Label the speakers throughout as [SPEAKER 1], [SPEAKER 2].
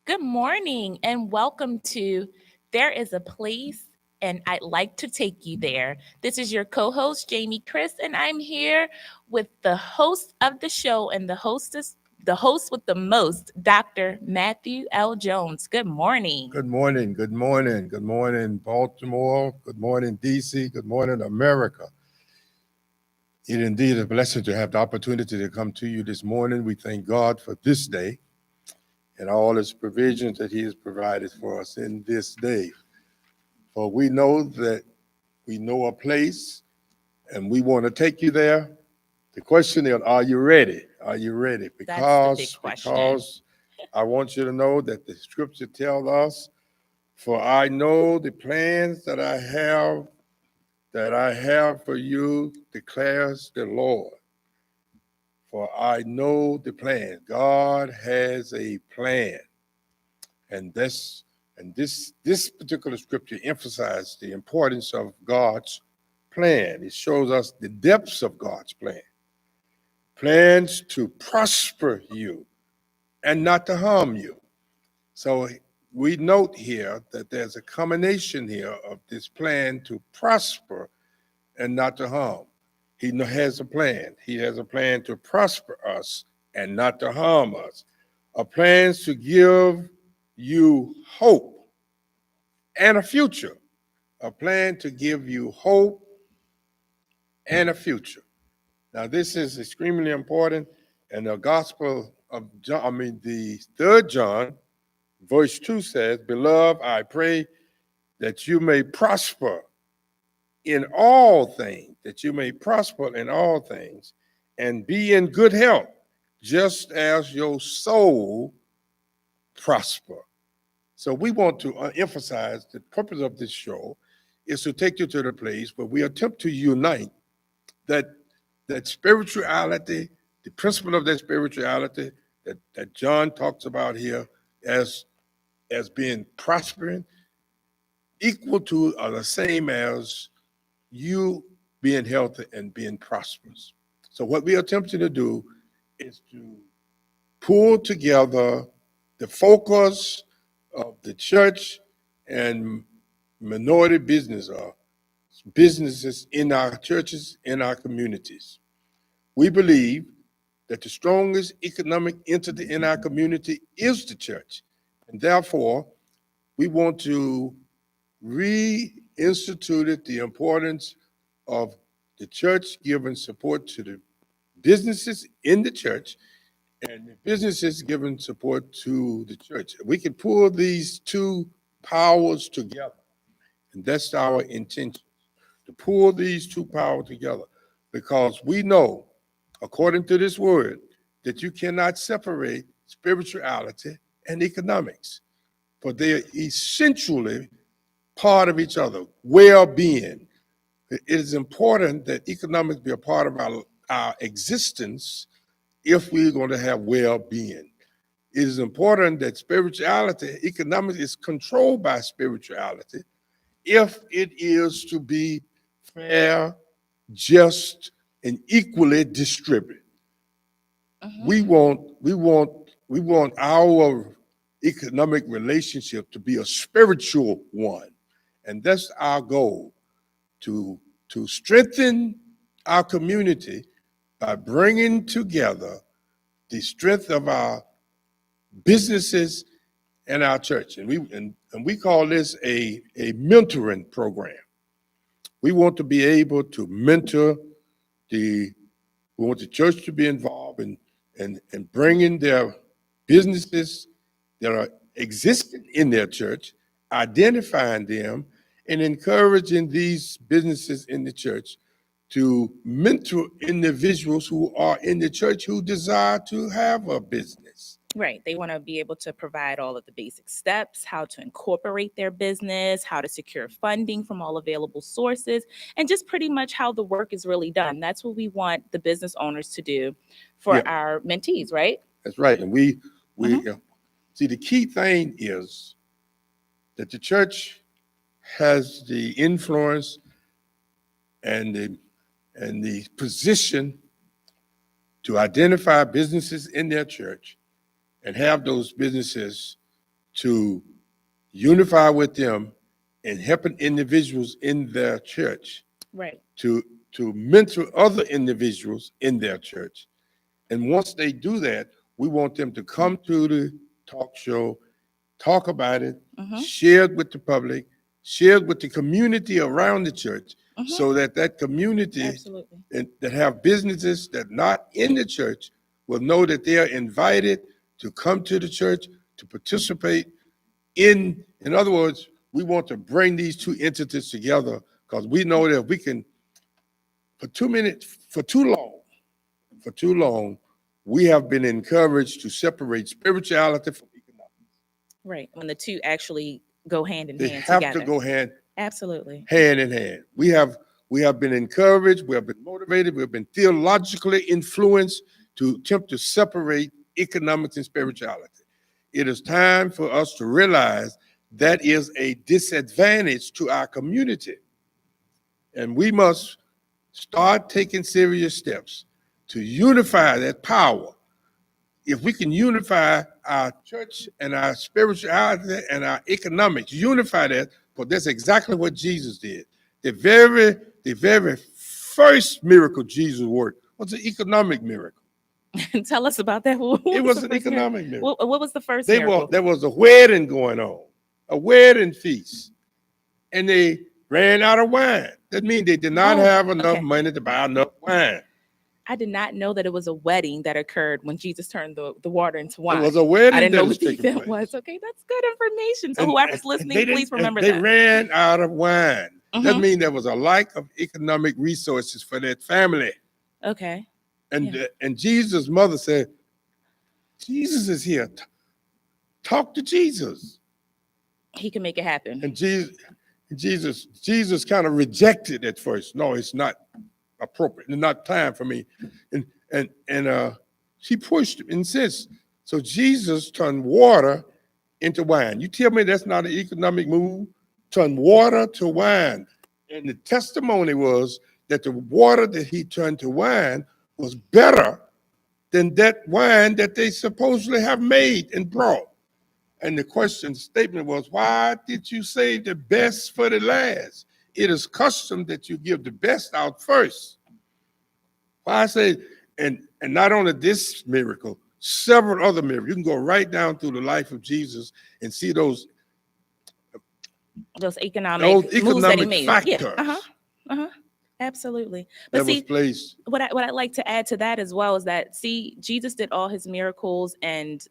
[SPEAKER 1] Good morning and welcome to There is a Place and I'd like to take you there. This is your co-host Jamie Chris and I'm here with the host of the show and the host with the most, Dr. Matthew L. Jones. Good morning.
[SPEAKER 2] Good morning. Good morning. Good morning, Baltimore. Good morning, DC. Good morning, America. It indeed is a blessing to have the opportunity to come to you this morning. We thank God for this day and all his provisions that he has provided for us in this day. For we know that we know a place and we want to take you there. The question is, are you ready? Are you ready?
[SPEAKER 1] That's the big question.
[SPEAKER 2] Because I want you to know that the scripture tells us, for I know the plans that I have for you, declares the Lord. For I know the plan. God has a plan. And this particular scripture emphasizes the importance of God's plan. It shows us the depths of God's plan. Plans to prosper you and not to harm you. So we note here that there's a combination here of this plan to prosper and not to harm. He has a plan. He has a plan to prosper us and not to harm us. A plan to give you hope and a future. A plan to give you hope and a future. Now, this is extremely important. And the Gospel of John, the 3rd John, Verse 2 says, Beloved, I pray that you may prosper in all things, that you may prosper in all things and be in good health, just as your soul prosper. So we want to emphasize the purpose of this show is to take you to the place where we attempt to unite that that spirituality, the principle of that spirituality that John talks about here as being prospering, equal to or the same as you being healthy and being prosperous. So what we are attempting to do is to pull together the focus of the church and minority business or businesses in our churches, in our communities. We believe that the strongest economic entity in our community is the church. And therefore, we want to reinstitute the importance of the church giving support to the businesses in the church and the businesses giving support to the church. We can pull these two powers together, and that's our intention, to pull these two powers together, because we know, according to this word, that you cannot separate spirituality and economics, for they are essentially part of each other. Well-being. It is important that economics be a part of our existence if we're going to have well-being. It is important that spirituality, economics is controlled by spirituality if it is to be fair, just, and equally distributed. We want our economic relationship to be a spiritual one. And that's our goal, to strengthen our community by bringing together the strength of our businesses and our church. And we call this a mentoring program. We want to be able to mentor we want the church to be involved in bringing their businesses that are existing in their church, identifying them, and encouraging these businesses in the church to mentor individuals who are in the church who desire to have a business.
[SPEAKER 1] Right. They want to be able to provide all of the basic steps, how to incorporate their business, how to secure funding from all available sources, and just pretty much how the work is really done. That's what we want the business owners to do for our mentees, right?
[SPEAKER 2] That's right. And we see, the key thing is that the church has the influence and the position to identify businesses in their church and have those businesses to unify with them and helping individuals in their church,
[SPEAKER 1] right,
[SPEAKER 2] to mentor other individuals in their church. And once they do that, we want them to come to the talk show, talk about it, share it with the public, share it with the community around the church, so that community that have businesses that not in the church will know that they are invited to come to the church to participate in other words, we want to bring these two entities together, because we know that we can, for too long, we have been encouraged to separate spirituality from economics.
[SPEAKER 1] Right. When the two actually go hand in
[SPEAKER 2] They
[SPEAKER 1] hand
[SPEAKER 2] have
[SPEAKER 1] together.
[SPEAKER 2] to go hand in hand. We have been encouraged, we have been motivated, we have been theologically influenced to attempt to separate economics and spirituality. It is time for us to realize that is a disadvantage to our community. And we must start taking serious steps to unify that power. If we can unify our church and our spirituality and our economics, unify that, because that's exactly what Jesus did. The very first miracle Jesus worked was an economic miracle.
[SPEAKER 1] Tell us about that.
[SPEAKER 2] It was an economic miracle.
[SPEAKER 1] What was the first miracle?
[SPEAKER 2] There was a wedding going on, a wedding feast, and they ran out of wine. That means they did not have enough money to buy enough wine.
[SPEAKER 1] I did not know that it was a wedding that occurred when Jesus turned the water into
[SPEAKER 2] It
[SPEAKER 1] wine.
[SPEAKER 2] was a
[SPEAKER 1] I
[SPEAKER 2] wedding
[SPEAKER 1] didn't
[SPEAKER 2] that
[SPEAKER 1] know
[SPEAKER 2] was
[SPEAKER 1] what the
[SPEAKER 2] taking
[SPEAKER 1] event was.
[SPEAKER 2] place.
[SPEAKER 1] Okay, that's good information. So
[SPEAKER 2] And,
[SPEAKER 1] whoever's
[SPEAKER 2] and they
[SPEAKER 1] listening,
[SPEAKER 2] didn't,
[SPEAKER 1] please remember
[SPEAKER 2] they
[SPEAKER 1] that.
[SPEAKER 2] ran out of wine. That
[SPEAKER 1] Hmm.
[SPEAKER 2] means there was a lack of economic resources for that family.
[SPEAKER 1] Okay.
[SPEAKER 2] And
[SPEAKER 1] Yeah.
[SPEAKER 2] and Jesus' mother said, Jesus is here. Talk to Jesus.
[SPEAKER 1] He can make it happen.
[SPEAKER 2] And Jesus kind of rejected at first. No, it's not appropriate. It's not time for me. And she pushed him, insists. So Jesus turned water into wine. You tell me that's not an economic move? Turn water to wine. And the testimony was that the water that he turned to wine was better than that wine that they supposedly have made and brought. And the question statement was, why did you save the best for the last? It is custom that you give the best out first. Why I say, and not only this miracle, several other miracles. You can go right down through the life of Jesus and see
[SPEAKER 1] Those
[SPEAKER 2] those
[SPEAKER 1] economic moves that he
[SPEAKER 2] economic
[SPEAKER 1] made. Yeah. Uh-huh.
[SPEAKER 2] factors
[SPEAKER 1] Uh-huh. Absolutely. But
[SPEAKER 2] that was
[SPEAKER 1] see,
[SPEAKER 2] placed.
[SPEAKER 1] what I like to add to that as well is that, see, Jesus did all his miracles and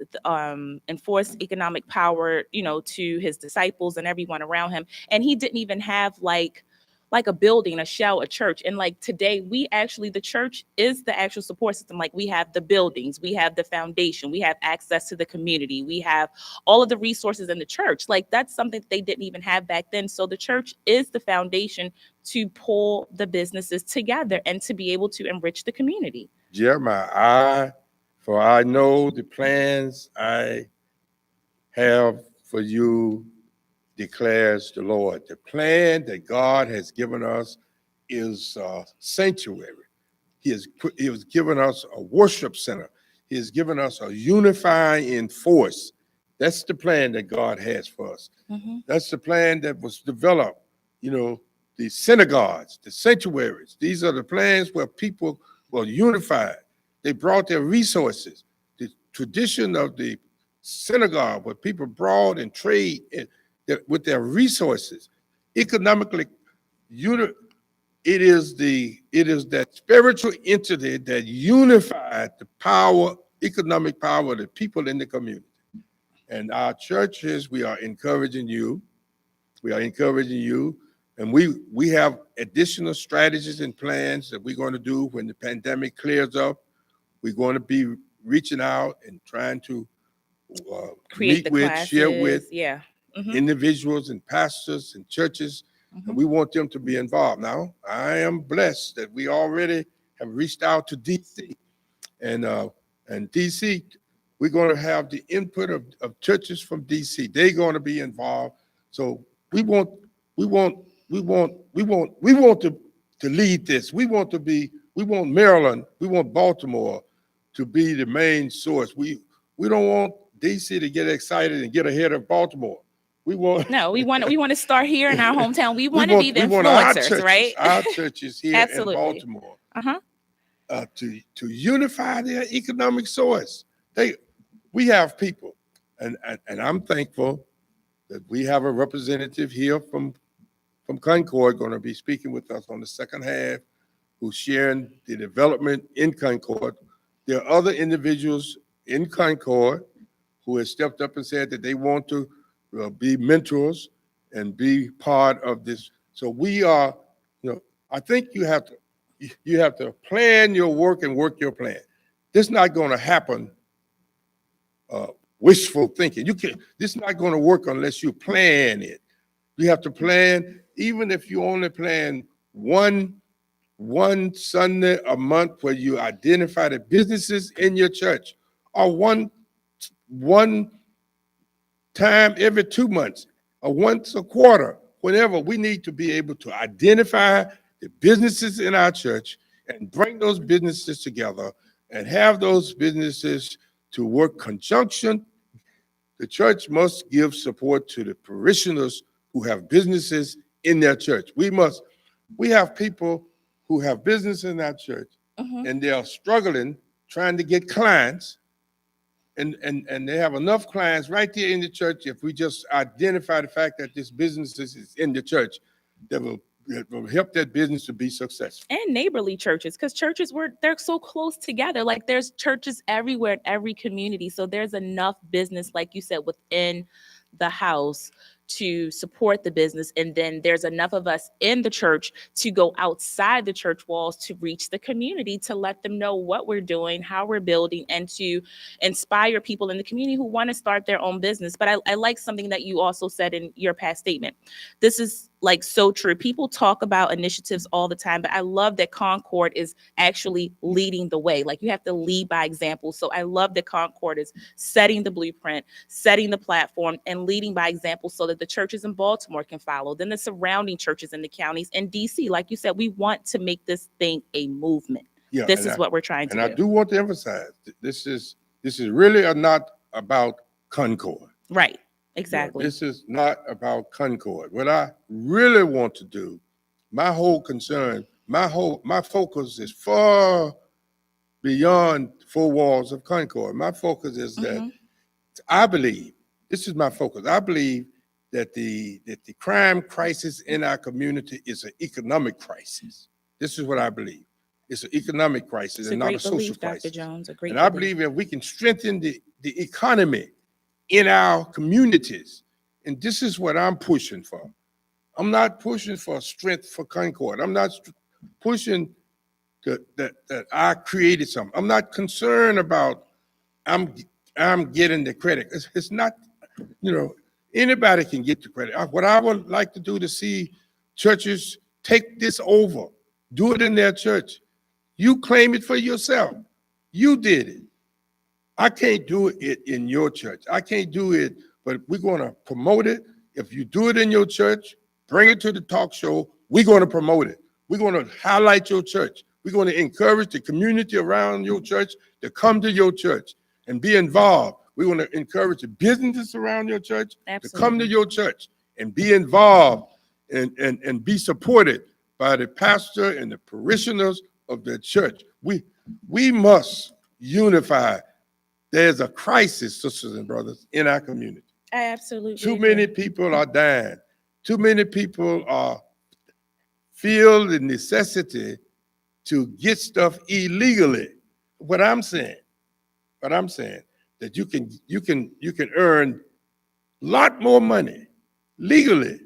[SPEAKER 1] enforced economic power, to his disciples and everyone around him, and he didn't even have like a building, a shell, a church. And like today, the church is the actual support system. Like, we have the buildings, we have the foundation, we have access to the community, we have all of the resources in the church. Like, that's something that they didn't even have back then. So the church is the foundation to pull the businesses together and to be able to enrich the community.
[SPEAKER 2] Jeremiah, for I know the plans I have for you, declares the Lord. The plan that God has given us is sanctuary. He has given us a worship center. He has given us a unifying force. That's the plan that God has for us.
[SPEAKER 1] Mm-hmm.
[SPEAKER 2] That's the plan that was developed. You know, the synagogues, the sanctuaries. These are the plans where people were unified. They brought their resources. The tradition of the synagogue, where people brought and trade with their resources, economically, uni- it is that spiritual entity that unified the power, economic power of the people in the community. And our churches, we are encouraging you. We are encouraging you. And we have additional strategies and plans that we're going to do when the pandemic clears up. We're going to be reaching out and trying to
[SPEAKER 1] Create
[SPEAKER 2] meet
[SPEAKER 1] the
[SPEAKER 2] with, share with
[SPEAKER 1] classes. Yeah. Mm-hmm.
[SPEAKER 2] individuals and pastors and churches, and
[SPEAKER 1] Mm-hmm.
[SPEAKER 2] we want them to be involved. Now, I am blessed that we already have reached out to DC, and DC, we're going to have the input of churches from DC. They're going to be involved. So we want, we want, we want to lead this. We want Maryland, we want Baltimore to be the main source. We don't want DC to get excited and get ahead of Baltimore. We want
[SPEAKER 1] No, we want to start here in our hometown. We
[SPEAKER 2] we
[SPEAKER 1] want to be
[SPEAKER 2] want
[SPEAKER 1] the
[SPEAKER 2] we want
[SPEAKER 1] influencers, right?
[SPEAKER 2] our churches here in
[SPEAKER 1] Absolutely.
[SPEAKER 2] Baltimore
[SPEAKER 1] Uh-huh.
[SPEAKER 2] to unify their economic source. We have people, and I'm thankful that we have a representative here from Concord going to be speaking with us on the second half, who's sharing the development in Concord. There are other individuals in Concord who have stepped up and said that they want to be mentors and be part of this. So we are, I think you have to plan your work and work your plan. This is not going to happen uh, wishful thinking. You can. This is not going to work unless you plan it. You have to plan, even if you only plan one Sunday a month where you identify the businesses in your church, or one time every 2 months, or once a quarter, whenever. We need to be able to identify the businesses in our church and bring those businesses together and have those businesses to work conjunction. The church must give support to the parishioners who have businesses in their church. We have people who have business in our church,
[SPEAKER 1] Mm-hmm.
[SPEAKER 2] and they are struggling trying to get clients, and they have enough clients right there in the church. If we just identify the fact that this business is in the church, that will that will help that business to be successful.
[SPEAKER 1] And neighborly churches, because churches they're so close together. Like there's churches everywhere in every community, so there's enough business, like you said, within the house to support the business, and then there's enough of us in the church to go outside the church walls to reach the community, to let them know what we're doing, how we're building, and to inspire people in the community who want to start their own business. But I like something that you also said in your past statement. This is like so true. People talk about initiatives all the time, but I love that Concord is actually leading the way. Like you have to lead by example. So I love that Concord is setting the blueprint, setting the platform, and leading by example so that the churches in Baltimore can follow. Then the surrounding churches in the counties and DC, like you said, we want to make this thing a movement.
[SPEAKER 2] Yeah,
[SPEAKER 1] This is what we're trying to do.
[SPEAKER 2] And I do want to emphasize this is really not about Concord.
[SPEAKER 1] Right. Exactly.
[SPEAKER 2] This is not about Concord. What I really want to do, my whole concern, my focus is far beyond four walls of Concord. My focus is that I believe, this is my focus, I believe that the crime crisis in our community is an economic crisis. This is what I believe. It's an economic crisis and not a social crisis.
[SPEAKER 1] Dr. Jones, a great
[SPEAKER 2] and I believe if we can strengthen the economy in our communities, and this is what I'm pushing for. I'm not pushing for strength for Concord. I'm not pushing that I created something. I'm not concerned about I'm getting the credit. It's not, anybody can get the credit. What I would like to do to see churches take this over, do it in their church. You claim it for yourself. You did it. I can't do it in your church. I can't do it, but we're going to promote it. If you do it in your church, bring it to the talk show. We're going to promote it. We're going to highlight your church. We're going to encourage the community around your church to come to your church and be involved. We're going to encourage the businesses around your church to come to your church and be involved and be supported by the pastor and the parishioners of the church. We must unify. There's a crisis, sisters and brothers, in our community.
[SPEAKER 1] I absolutely
[SPEAKER 2] Too many people are dying. Too many people feel the necessity to get stuff illegally. What I'm saying, that you can earn a lot more money legally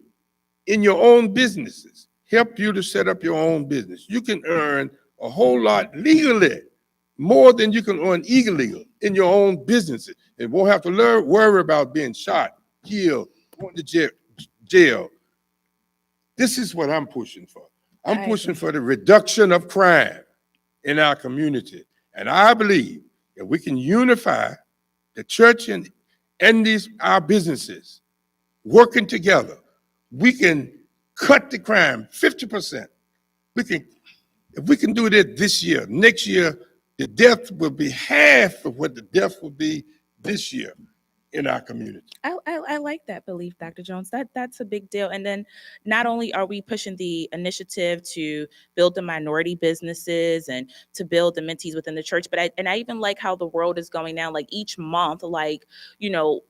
[SPEAKER 2] in your own businesses. Help you to set up your own business. You can earn a whole lot legally, more than you can earn illegally in your own businesses. And won't have to worry about being shot, killed, going to jail. This is what I'm pushing for. I'm pushing for the reduction of crime in our community. And I believe that we can unify the church and our businesses working together. We can cut the crime 50%. If we can do that this year, next year, the death will be half of what the death will be this year in our community.
[SPEAKER 1] I like that belief, Dr. Jones. That's a big deal. And then not only are we pushing the initiative to build the minority businesses and to build the mentees within the church, but I even like how the world is going now. Like each month,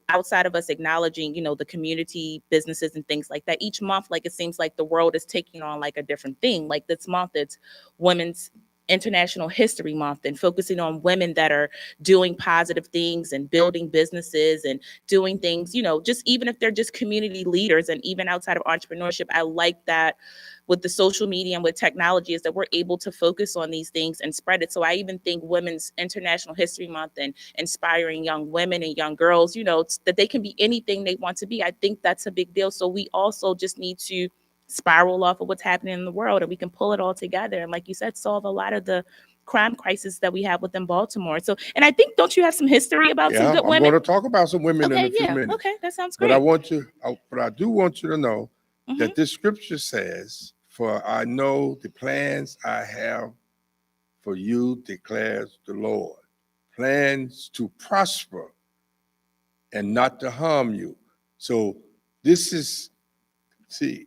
[SPEAKER 1] outside of us acknowledging, the community businesses and things like that, each month, like it seems like the world is taking on like a different thing. Like this month, it's Women's International History Month and focusing on women that are doing positive things and building businesses and doing things, just even if they're just community leaders and even outside of entrepreneurship. I like that with the social media and with technology is that we're able to focus on these things and spread it. So I even think Women's International History Month and inspiring young women and young girls, that they can be anything they want to be. I think that's a big deal. So we also just need to spiral off of what's happening in the world and we can pull it all together and, like you said, solve a lot of the crime crisis that we have within Baltimore. So, and I think, don't you have some history about some good women?
[SPEAKER 2] I'm going to talk about some women in a few minutes.
[SPEAKER 1] Okay, that sounds great.
[SPEAKER 2] But I do want you to know that this scripture says, "For I know the plans I have for you, declares the Lord, plans to prosper and not to harm you." So this is, see,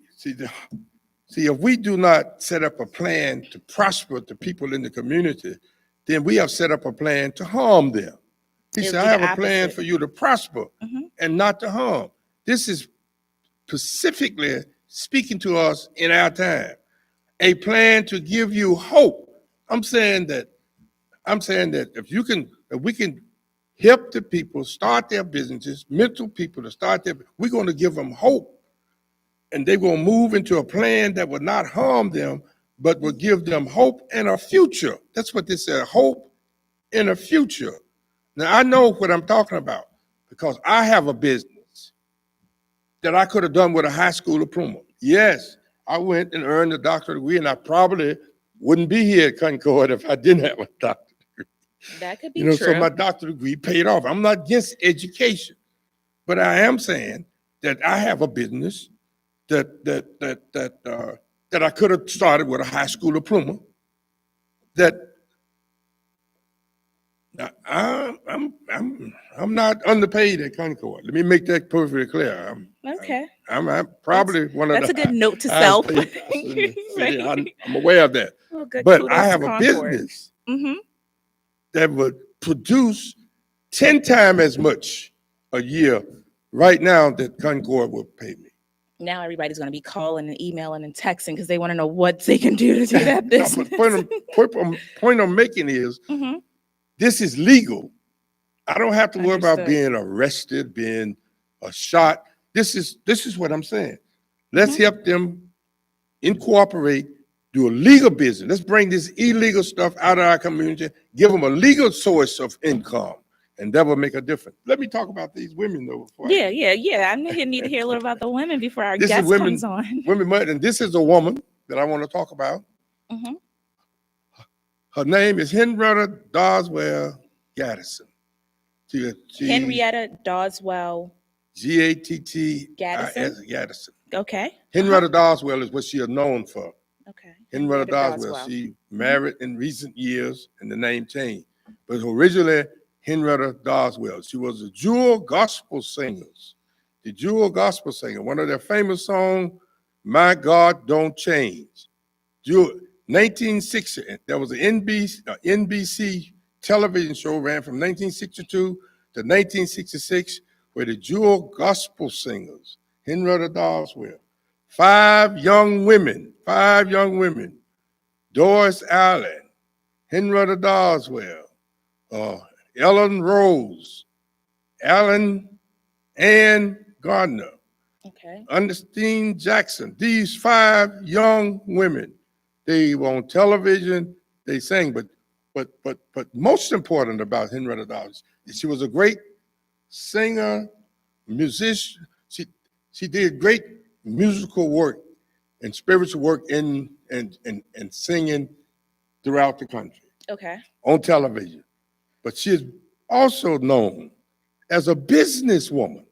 [SPEAKER 2] if we do not set up a plan to prosper the people in the community, then we have set up a plan to harm them. He said, "I have a plan for you to prosper and not to harm." This is specifically speaking to us in our time. a plan to give you hope. I'm saying that if we can help the people start their businesses, mental people to start their, we're going to give them hope, and they're going to move into a plan that will not harm them, but will give them hope and a future. That's what they said, hope and a future. Now I know what I'm talking about because I have a business that I could have done with a high school diploma. Yes, I went and earned a doctorate degree, and I probably wouldn't be here at Concord if I didn't have a doctorate degree.
[SPEAKER 1] That could be
[SPEAKER 2] You know, so
[SPEAKER 1] true.
[SPEAKER 2] my doctorate degree paid off. I'm not against education, but I am saying that I have a business that I could have started with a high school diploma. That I'm not underpaid at Concord. Let me make that perfectly clear.
[SPEAKER 1] Okay.
[SPEAKER 2] I'm probably one of
[SPEAKER 1] That's a good
[SPEAKER 2] the
[SPEAKER 1] note to
[SPEAKER 2] highest
[SPEAKER 1] self.
[SPEAKER 2] paid pastors in the city.
[SPEAKER 1] Right.
[SPEAKER 2] I'm aware of that.
[SPEAKER 1] Oh, good.
[SPEAKER 2] But I
[SPEAKER 1] Kudos to
[SPEAKER 2] have a
[SPEAKER 1] Concord.
[SPEAKER 2] business
[SPEAKER 1] Mm-hmm.
[SPEAKER 2] that would produce 10 times as much a year right now that Concord would pay me.
[SPEAKER 1] Now everybody's going to be calling and emailing and texting because they want to know what they can do to do that
[SPEAKER 2] No,
[SPEAKER 1] business.
[SPEAKER 2] but point I'm making is
[SPEAKER 1] Mm-hmm.
[SPEAKER 2] this is legal. I don't have to worry about
[SPEAKER 1] Understood.
[SPEAKER 2] being arrested, being shot. This is what I'm saying. Let's
[SPEAKER 1] Mm-hmm.
[SPEAKER 2] help them incorporate, do a legal business. Let's bring this illegal stuff out of our community, give them a legal source of income, and that will make a difference. Let me talk about these women though.
[SPEAKER 1] Yeah. I need to hear a little about the women before our
[SPEAKER 2] This is
[SPEAKER 1] guest comes on.
[SPEAKER 2] women, and this is a woman that I want to talk about.
[SPEAKER 1] Mm-hmm.
[SPEAKER 2] Her name is Henrietta Doswell Gaddison.
[SPEAKER 1] Henrietta Doswell
[SPEAKER 2] Gattis
[SPEAKER 1] Gaddison.
[SPEAKER 2] Gaddison.
[SPEAKER 1] Okay.
[SPEAKER 2] Henrietta Doswell is what she is known for.
[SPEAKER 1] Okay.
[SPEAKER 2] Henrietta Doswell. She married in recent years, and the name changed. But originally, Henrietta Doswell. She was a Jewel gospel singer. The Jewel gospel singer. One of their famous songs, "My God Don't Change." Jewel, 1960. There was an NBC television show ran from 1962 to 1966, where the Jewel gospel singers, Henrietta Doswell, five young women, Doris Allen, Henrietta Doswell, Ellen Rose, Ann Gardner,
[SPEAKER 1] Okay.
[SPEAKER 2] Ernestine Jackson. These five young women, they were on television, they sang, but most important about Henrietta Doswell, she was a great singer, musician. She did great musical work and spiritual work in and singing throughout the country
[SPEAKER 1] Okay.
[SPEAKER 2] on television. But she is also known as a businesswoman.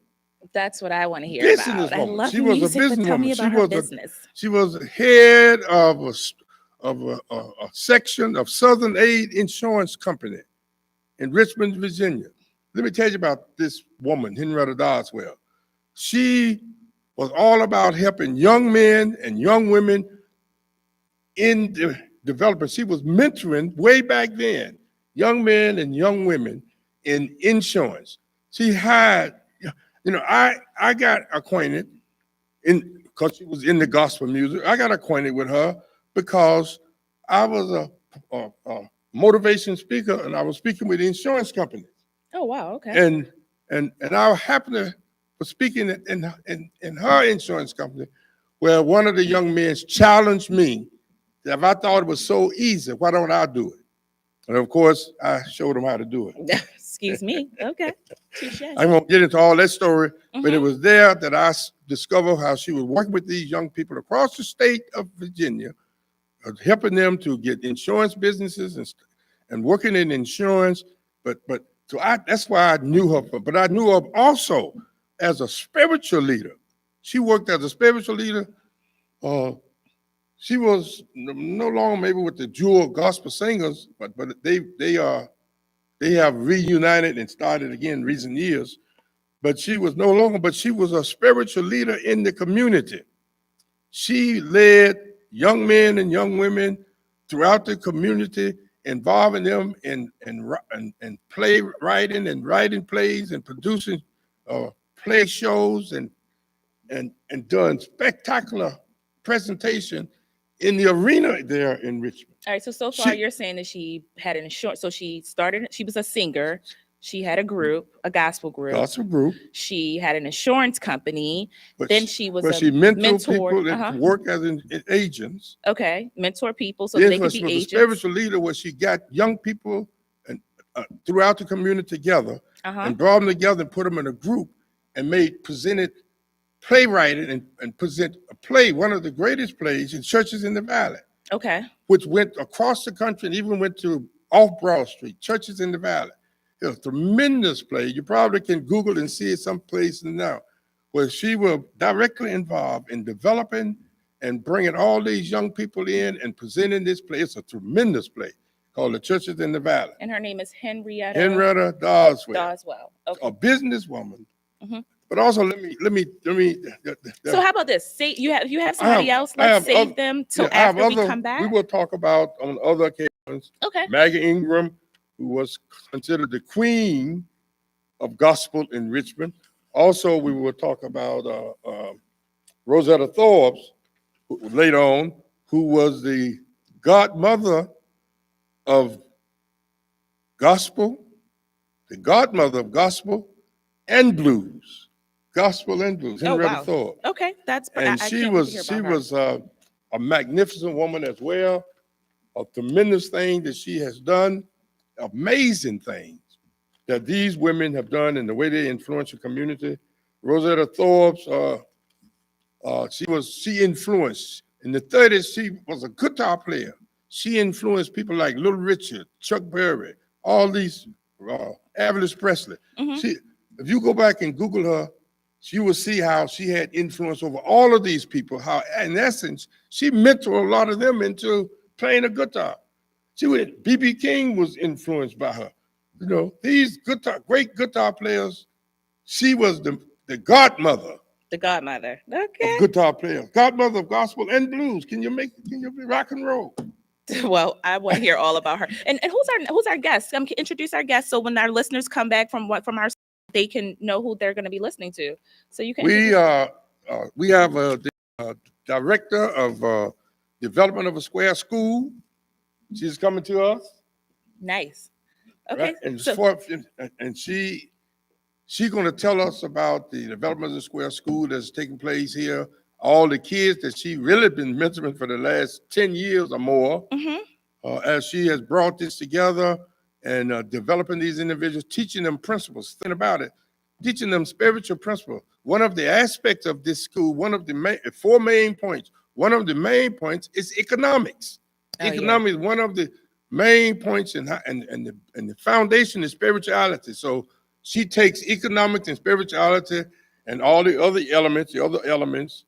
[SPEAKER 1] That's what I want to hear about. I love
[SPEAKER 2] She was a
[SPEAKER 1] music, but tell me
[SPEAKER 2] businesswoman.
[SPEAKER 1] about her business.
[SPEAKER 2] She was head of a section of Southern Aid Insurance Company in Richmond, Virginia. Let me tell you about this woman, Henrietta Doswell. She was all about helping young men and young women in development. She was mentoring way back then young men and young women in insurance. She had, I got acquainted because she was in the gospel music. I got acquainted with her because I was a motivation speaker, and I was speaking with insurance companies.
[SPEAKER 1] Oh wow. Okay.
[SPEAKER 2] And I happened to was speaking in her insurance company, where one of the young men challenged me that if I thought it was so easy, why don't I do it? And of course, I showed him how to do it.
[SPEAKER 1] Excuse me. Okay. Touche.
[SPEAKER 2] I won't get into all that story, but it
[SPEAKER 1] Mhm.
[SPEAKER 2] was there that I discovered how she was working with these young people across the state of Virginia, helping them to get insurance businesses and working in insurance. That's why I knew her. But I knew her also as a spiritual leader. She worked as a spiritual leader. She was no longer maybe with the Jewel Gospel Singers, but they have reunited and started again in recent years. But she was no longer, but she was a spiritual leader in the community. She led young men and young women throughout the community, involving them in play writing and writing plays and producing play shows and done spectacular presentation in the arena there in Richmond.
[SPEAKER 1] All right. So far you're saying that she had an insurance. So she was a singer. She had a group, a gospel group. She had an insurance company. Then she was
[SPEAKER 2] she mentored people that work as agents.
[SPEAKER 1] Okay, mentor people so they could be agents.
[SPEAKER 2] A spiritual leader where she got young people and throughout the community together and brought them together and put them in a group and presented playwriting and present a play, one of the greatest plays in churches in the valley.
[SPEAKER 1] Okay.
[SPEAKER 2] Which went across the country and even went to off Broad Street, churches in the valley. It was a tremendous play. You probably can Google and see it someplace now, where she was directly involved in developing and bringing all these young people in and presenting this play. It's a tremendous play called The Churches in the Valley.
[SPEAKER 1] And her name is Henrietta
[SPEAKER 2] Doswell.
[SPEAKER 1] Okay.
[SPEAKER 2] A businesswoman. But also, let me.
[SPEAKER 1] So how about this? Say you have somebody else. Let's save them till after we come back.
[SPEAKER 2] We will talk about on other occasions.
[SPEAKER 1] Okay.
[SPEAKER 2] Maggie Ingram, who was considered the queen of gospel in Richmond. Also, we will talk about Rosetta Thorpe, later on, who was the godmother of gospel, and blues. Gospel and blues. Henrietta Thorpe.
[SPEAKER 1] Okay,
[SPEAKER 2] she was a magnificent woman as well. A tremendous thing that she has done. Amazing things that these women have done in the way they influence the community. Rosetta Thorpe, she influenced in the 30s. She was a guitar player. She influenced people like Little Richard, Chuck Berry, all these Elvis Presley. If you go back and Google her, you will see how she had influence over all of these people. How, in essence, she mentored a lot of them into playing a guitar. B.B. King was influenced by her. You know, these great guitar players. She was the godmother.
[SPEAKER 1] The godmother. Okay.
[SPEAKER 2] Of guitar players, godmother of gospel and blues. Can you rock and roll?
[SPEAKER 1] Well, I want to hear all about her. And who's our guest? Introduce our guest so when our listeners come back from our, they can know who they're going to be listening to. So you can.
[SPEAKER 2] We have the director of development of a square school. She's coming to us.
[SPEAKER 1] Nice. Okay.
[SPEAKER 2] Right? And she's going to tell us about the development of the square school that's taking place here. All the kids that she really been mentoring for the last 10 years or more, as she has brought this together and developing these individuals, teaching them principles. Think about it, teaching them spiritual principles. One of the aspects of this school, one of the four main points. One of the main points is economics. Economics is one of the main points, and the foundation is spirituality. So she takes economics and spirituality and all the other elements,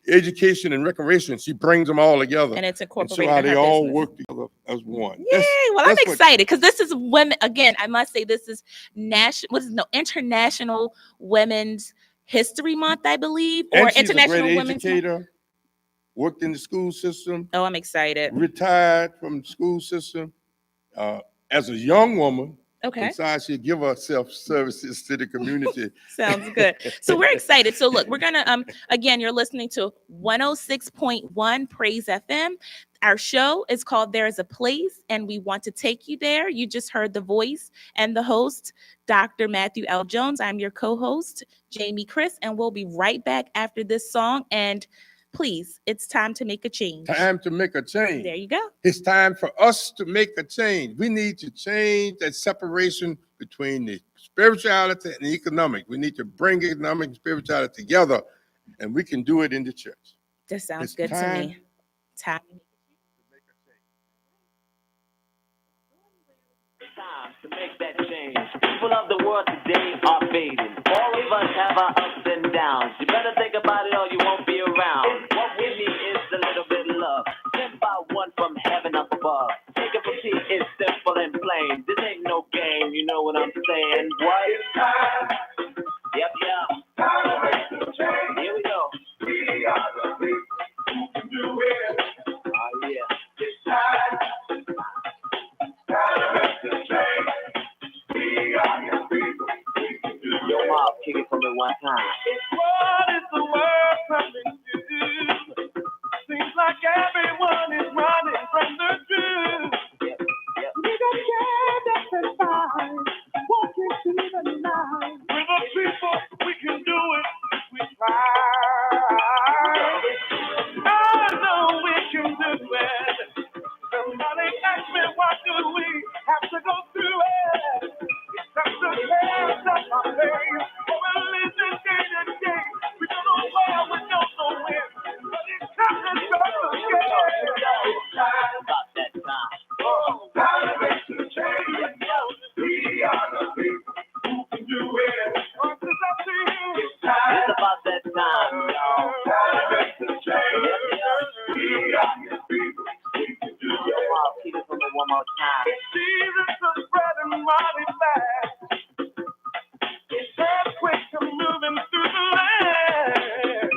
[SPEAKER 2] education and recreation. She brings them all together,
[SPEAKER 1] and it's incorporated.
[SPEAKER 2] And so how they all work together as one.
[SPEAKER 1] Yay! Well, I'm excited because this is women. Again, I must say this is International Women's History Month, I believe, or International Women's Month.
[SPEAKER 2] Worked in the school system.
[SPEAKER 1] Oh, I'm excited.
[SPEAKER 2] Retired from the school system as a young woman.
[SPEAKER 1] Okay.
[SPEAKER 2] Besides, she give herself services to the community.
[SPEAKER 1] Sounds good. So we're excited. So look, we're gonna again, you're listening to 106.1 Praise FM. Our show is called There Is a Place, and we want to take you there. You just heard the voice and the host, Dr. Matthew L. Jones. I'm your co-host, Jamie Chris, and we'll be right back after this song. And please, it's time to make a change.
[SPEAKER 2] Time to make a change.
[SPEAKER 1] There you go.
[SPEAKER 2] It's time for us to make a change. We need to change that separation between the spirituality and the economic. We need to bring economic and spirituality together, and we can do it in the church.
[SPEAKER 1] That sounds good to me. Time
[SPEAKER 3] to make that change. People of the world today are fading. All of us have our ups and downs. You better think about it or you won't be around. What we need is a little bit of love, sent by one from heaven up above. Take it from T, it's simple and plain. This ain't no game, you know what I'm saying? What? It's time. Yep. Here we go. We are the people who can do it. Oh yeah. It's time. Yo, Mom, kick it from me one time.
[SPEAKER 4] What is the world coming to? Seems like every
[SPEAKER 3] One more time. Jesus is spreading mighty fast. It's earthquakes are moving through the land.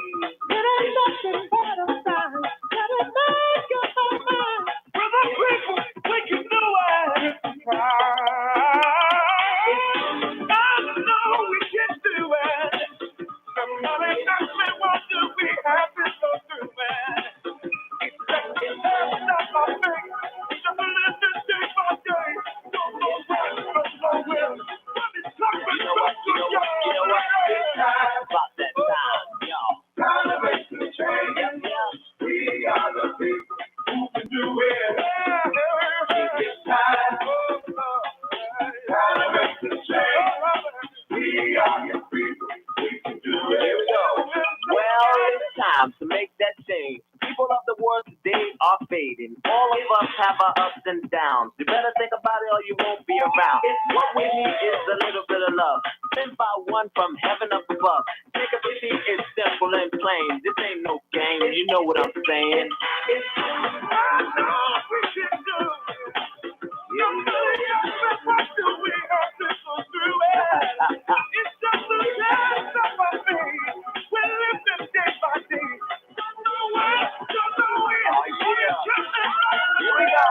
[SPEAKER 3] It ain't nothing but a sign that it make up our mind. For the people, we can do it. I know we can do it. Somebody asked me, what do we have to go through, man? It's just a step I think. Just a little day by day. Don't know where, don't know where. But it's coming, you know what? It's time. About that time, y'all. Time to make the change. We are the people who can do it. It's time. Time to make the change. We are the people who can do it. Here we go. Well, it's time to make that change. People of the world today are fading. All of us have our ups and downs. You better think about it or you won't be around. What we need is a little bit of love. Sent by one from heaven up above. Think of it, it's simple and plain. This ain't no game, you know what I'm saying. It's I know we can do it. Somebody else said, what do we have to go through it? It's just a test of our faith. We're living day by day. Don't know where, don't know where. Oh, yeah. Here we go.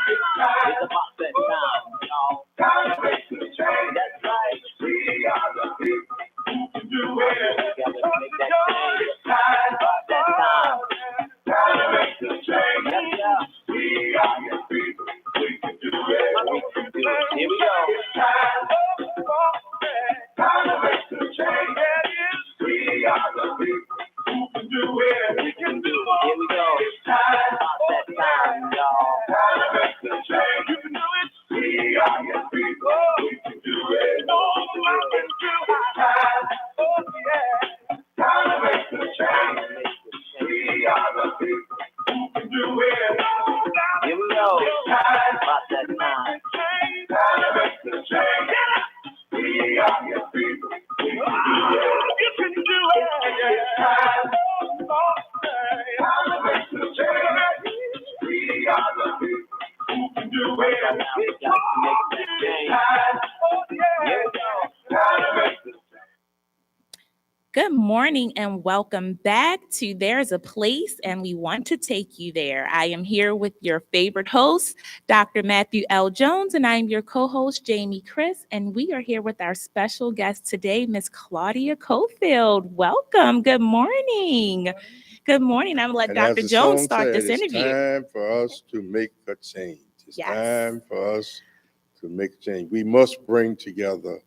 [SPEAKER 3] It's about that time, y'all. Time to make the change. That's right. We are the people who can do it. Together to make that change. It's time. About that time. Time to make the change. Yeah. We are the people. We can do it. Here we go. It's time. Time to make the change. We are the people who can do it. We can do it. Here we go. It's time. About that time, y'all. Time to make the change. You can do it. We are the people. We can do it. No mountain too high. Oh yeah. Time to make the change. We are the people who can do it. Here we go. It's time. About that time. Time to make the change. We are the people. We can do it. You can do it. It's time. Time to make the change. We are the people who can do it. We got to make that change. Here we go. Time to make the change.
[SPEAKER 1] Good morning and welcome back to There's a Place and We Want to Take You There. I am here with your favorite host, Dr. Matthew L. Jones, and I am your co-host, Jamie Chris, and we are here with our special guest today, Miss Claudia Cofield. Welcome. Good morning. Good morning. I'm going to let
[SPEAKER 2] And
[SPEAKER 1] Dr.
[SPEAKER 2] as the
[SPEAKER 1] Jones
[SPEAKER 2] song
[SPEAKER 1] start
[SPEAKER 2] said,
[SPEAKER 1] this interview.
[SPEAKER 2] It's time for us to make a change. It's
[SPEAKER 1] Yes.
[SPEAKER 2] time for us to make a change. We must bring together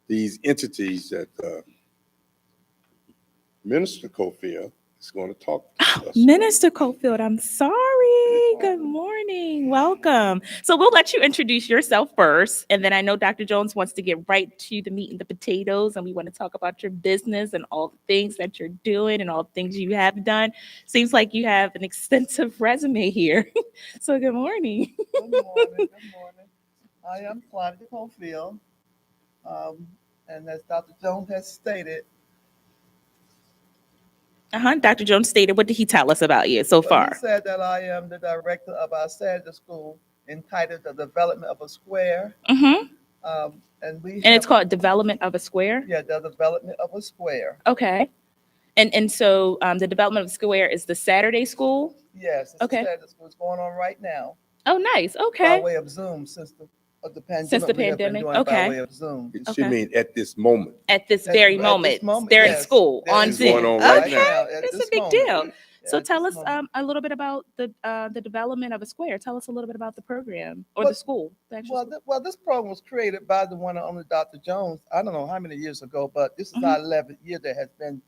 [SPEAKER 2] these entities that Minister Cofield is going to talk to us.
[SPEAKER 1] Minister Cofield, I'm sorry. Good morning. Welcome. So we'll let you introduce yourself first. And then I know Dr. Jones wants to get right to the meat and the potatoes. And we want to talk about your business and all the things that you're doing and all the things you have done. Seems like you have an extensive resume here. So good morning.
[SPEAKER 4] Good morning. Good morning. I am Claudia Cofield. And as Dr. Jones has stated,
[SPEAKER 1] Dr. Jones stated, what did he tell us about you so far?
[SPEAKER 4] He said that I am the director of our Saturday school entitled The Development of a Square.
[SPEAKER 1] Mm-hmm.
[SPEAKER 4] And
[SPEAKER 1] it's called Development of a Square?
[SPEAKER 4] Yeah, the Development of a Square.
[SPEAKER 1] Okay. And so the Development of a Square is the Saturday school?
[SPEAKER 4] Yes, it's
[SPEAKER 1] okay.
[SPEAKER 4] the Saturday school. It's going on right now.
[SPEAKER 1] Oh, nice. Okay.
[SPEAKER 4] By way of Zoom since the pandemic.
[SPEAKER 1] Since the pandemic, okay.
[SPEAKER 4] By way of Zoom.
[SPEAKER 2] She mean at this moment.
[SPEAKER 1] At this very moment. They're in school on Zoom.
[SPEAKER 2] Going on right
[SPEAKER 1] okay.
[SPEAKER 2] now.
[SPEAKER 1] That's a big deal.
[SPEAKER 4] Yeah,
[SPEAKER 1] so tell us a little bit about the Development of a Square. Tell us a little bit about the program or the school.
[SPEAKER 4] Well, this program was created by the one and only Dr. Jones. I don't know how many years ago, but this is our 11th year that has been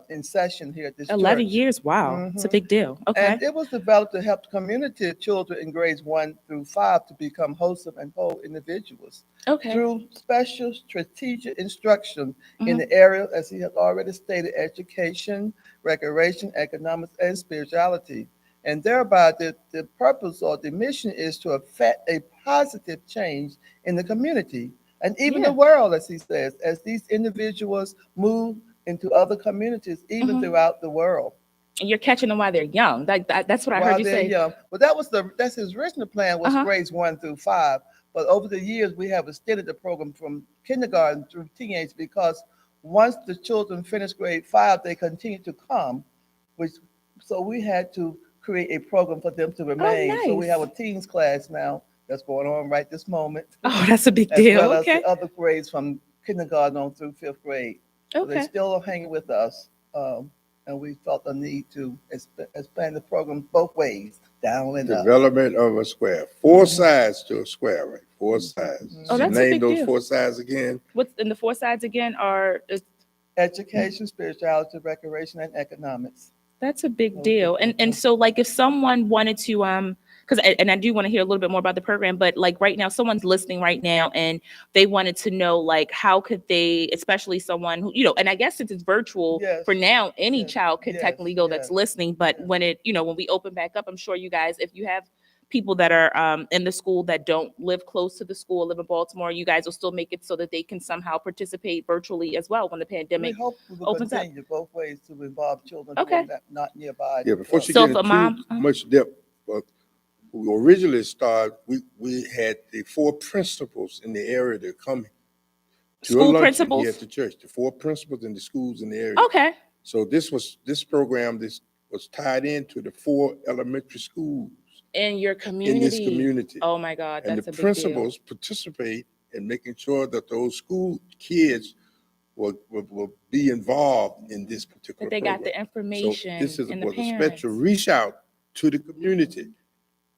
[SPEAKER 4] in session here at this
[SPEAKER 1] 11
[SPEAKER 4] church.
[SPEAKER 1] years. Wow. It's a big deal.
[SPEAKER 4] And
[SPEAKER 1] Okay.
[SPEAKER 4] it was developed to help the community of children in grades 1 through 5 to become wholesome and whole individuals
[SPEAKER 1] Okay.
[SPEAKER 4] through special strategic instruction in
[SPEAKER 1] Mhm.
[SPEAKER 4] the area, as he has already stated, education, recreation, economics, and spirituality. And thereby, the purpose or the mission is to affect a positive change in the community and even the
[SPEAKER 1] Yeah.
[SPEAKER 4] world, as he says, as these individuals move into other communities, even
[SPEAKER 1] Mhm.
[SPEAKER 4] throughout the world
[SPEAKER 1] And you're catching them while they're young. That's what I heard
[SPEAKER 4] while
[SPEAKER 1] you
[SPEAKER 4] they're
[SPEAKER 1] say.
[SPEAKER 4] young. But that's his original plan was
[SPEAKER 1] Uh-huh.
[SPEAKER 4] grades 1 through 5. But over the years, we have extended the program from kindergarten through teenage because once the children finish grade 5, they continue to come, which so we had to create a program for them to
[SPEAKER 1] Oh,
[SPEAKER 4] remain. So we have a
[SPEAKER 1] nice.
[SPEAKER 4] teens class now that's going on right this moment,
[SPEAKER 1] Oh, that's a big
[SPEAKER 4] as
[SPEAKER 1] deal.
[SPEAKER 4] well as the
[SPEAKER 1] Okay.
[SPEAKER 4] other grades from kindergarten on through 5th grade. So they
[SPEAKER 1] Okay.
[SPEAKER 4] still are hanging with us. And we felt the need to expand the program both ways, down and up.
[SPEAKER 2] Development of a square. Four sides to a square, right? Four sides.
[SPEAKER 1] Oh,
[SPEAKER 2] You
[SPEAKER 1] that's a
[SPEAKER 2] name
[SPEAKER 1] big
[SPEAKER 2] those
[SPEAKER 1] deal.
[SPEAKER 2] four sides again.
[SPEAKER 1] What's in the four sides again are
[SPEAKER 4] Education, spirituality, recreation, and economics.
[SPEAKER 1] that's a big
[SPEAKER 4] Those are
[SPEAKER 1] deal. And
[SPEAKER 4] the-
[SPEAKER 1] so like if someone wanted to because and I do want to hear a little bit more about the program, but like right now someone's listening right now and they wanted to know like how could they, especially someone who, and I guess since it's virtual
[SPEAKER 4] Yes,
[SPEAKER 1] for now, any
[SPEAKER 4] yes,
[SPEAKER 1] child can
[SPEAKER 4] yes,
[SPEAKER 1] technically go that's
[SPEAKER 4] yes,
[SPEAKER 1] listening, but
[SPEAKER 4] yes.
[SPEAKER 1] when when we open back up, I'm sure you guys, if you have people that are in the school that don't live close to the school, live in Baltimore, you guys will still make it so that they can somehow participate virtually as well when the
[SPEAKER 4] We
[SPEAKER 1] pandemic
[SPEAKER 4] hope we will
[SPEAKER 1] opens up.
[SPEAKER 4] continue both ways to involve children who are
[SPEAKER 1] Okay.
[SPEAKER 4] not nearby.
[SPEAKER 2] Yeah, before she
[SPEAKER 1] So
[SPEAKER 2] get
[SPEAKER 1] if a
[SPEAKER 2] into
[SPEAKER 1] mom,
[SPEAKER 2] much depth, we originally started, we had the four principals in the area that come to a
[SPEAKER 1] school
[SPEAKER 2] luncheon here at
[SPEAKER 1] principals.
[SPEAKER 2] the church, the four principals in the schools in the area.
[SPEAKER 1] Okay.
[SPEAKER 2] So this program this was tied into the four elementary schools
[SPEAKER 1] In your
[SPEAKER 2] in this
[SPEAKER 1] community.
[SPEAKER 2] community.
[SPEAKER 1] Oh my God,
[SPEAKER 2] And the
[SPEAKER 1] that's a big deal.
[SPEAKER 2] principals participate in making sure that those school kids will be involved in this particular
[SPEAKER 1] That they got
[SPEAKER 2] program.
[SPEAKER 1] the
[SPEAKER 2] So this
[SPEAKER 1] information and the
[SPEAKER 2] was a special
[SPEAKER 1] parents.
[SPEAKER 2] reach out to the community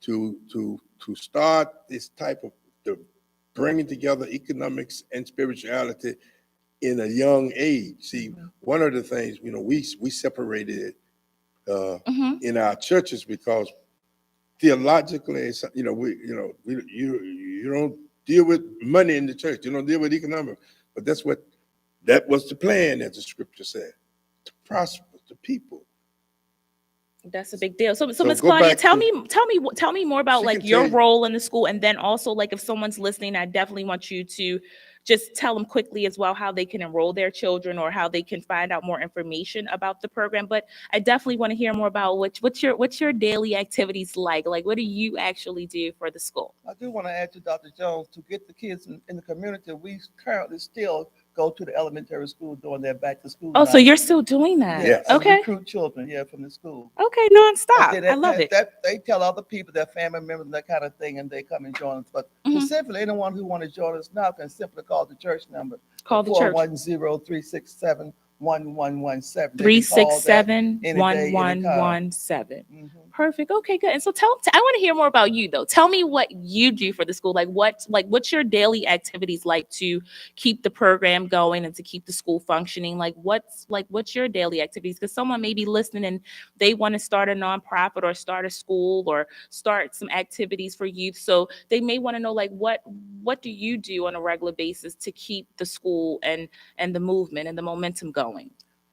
[SPEAKER 2] to start this type of the bringing together economics and spirituality in a young age. See, one of the things we separated
[SPEAKER 1] Hmm.
[SPEAKER 2] in our churches because theologically, you don't deal with money in the church. You don't deal with economics, but that was the plan, as the scripture said, to prosper the people.
[SPEAKER 1] That's a big deal. So
[SPEAKER 2] So
[SPEAKER 1] Miss
[SPEAKER 2] go
[SPEAKER 1] Claudia,
[SPEAKER 2] back to
[SPEAKER 1] tell me more about
[SPEAKER 2] she
[SPEAKER 1] like
[SPEAKER 2] can
[SPEAKER 1] your
[SPEAKER 2] tell you.
[SPEAKER 1] role in the school, and then also like if someone's listening, I definitely want you to just tell them quickly as well how they can enroll their children or how they can find out more information about the program. But I definitely want to hear more about what's your daily activities like. Like what do you actually do for the school?
[SPEAKER 4] I do want to add to Dr. Jones to get the kids in the community. We currently still go to the elementary school during their back to school
[SPEAKER 1] Oh, so
[SPEAKER 4] night.
[SPEAKER 1] you're still doing that?
[SPEAKER 4] Yeah,
[SPEAKER 2] Yes.
[SPEAKER 4] and
[SPEAKER 1] Okay.
[SPEAKER 4] recruit children, yeah, from the school.
[SPEAKER 1] Okay,
[SPEAKER 4] And
[SPEAKER 1] nonstop.
[SPEAKER 4] then
[SPEAKER 1] I love it.
[SPEAKER 4] that they tell other people, their family members, and that kind of thing, and they come and join us. But
[SPEAKER 1] Mhm.
[SPEAKER 4] specifically, anyone who want to join us now can simply call the church number,
[SPEAKER 1] Call the church.
[SPEAKER 4] 410-367-1117. They
[SPEAKER 1] Three
[SPEAKER 4] can
[SPEAKER 1] six
[SPEAKER 4] call that
[SPEAKER 1] seven
[SPEAKER 4] any
[SPEAKER 1] one
[SPEAKER 4] day,
[SPEAKER 1] one
[SPEAKER 4] anytime.
[SPEAKER 1] one seven.
[SPEAKER 4] Mhm.
[SPEAKER 1] Perfect. Okay, good. And so I want to hear more about you though. Tell me what you do for the school. What's your daily activities like to keep the program going and to keep the school functioning? What's your daily activities? Because someone may be listening and they want to start a nonprofit or start a school or start some activities for youth. So they may want to know like what do you do on a regular basis to keep the school and the movement and the momentum going?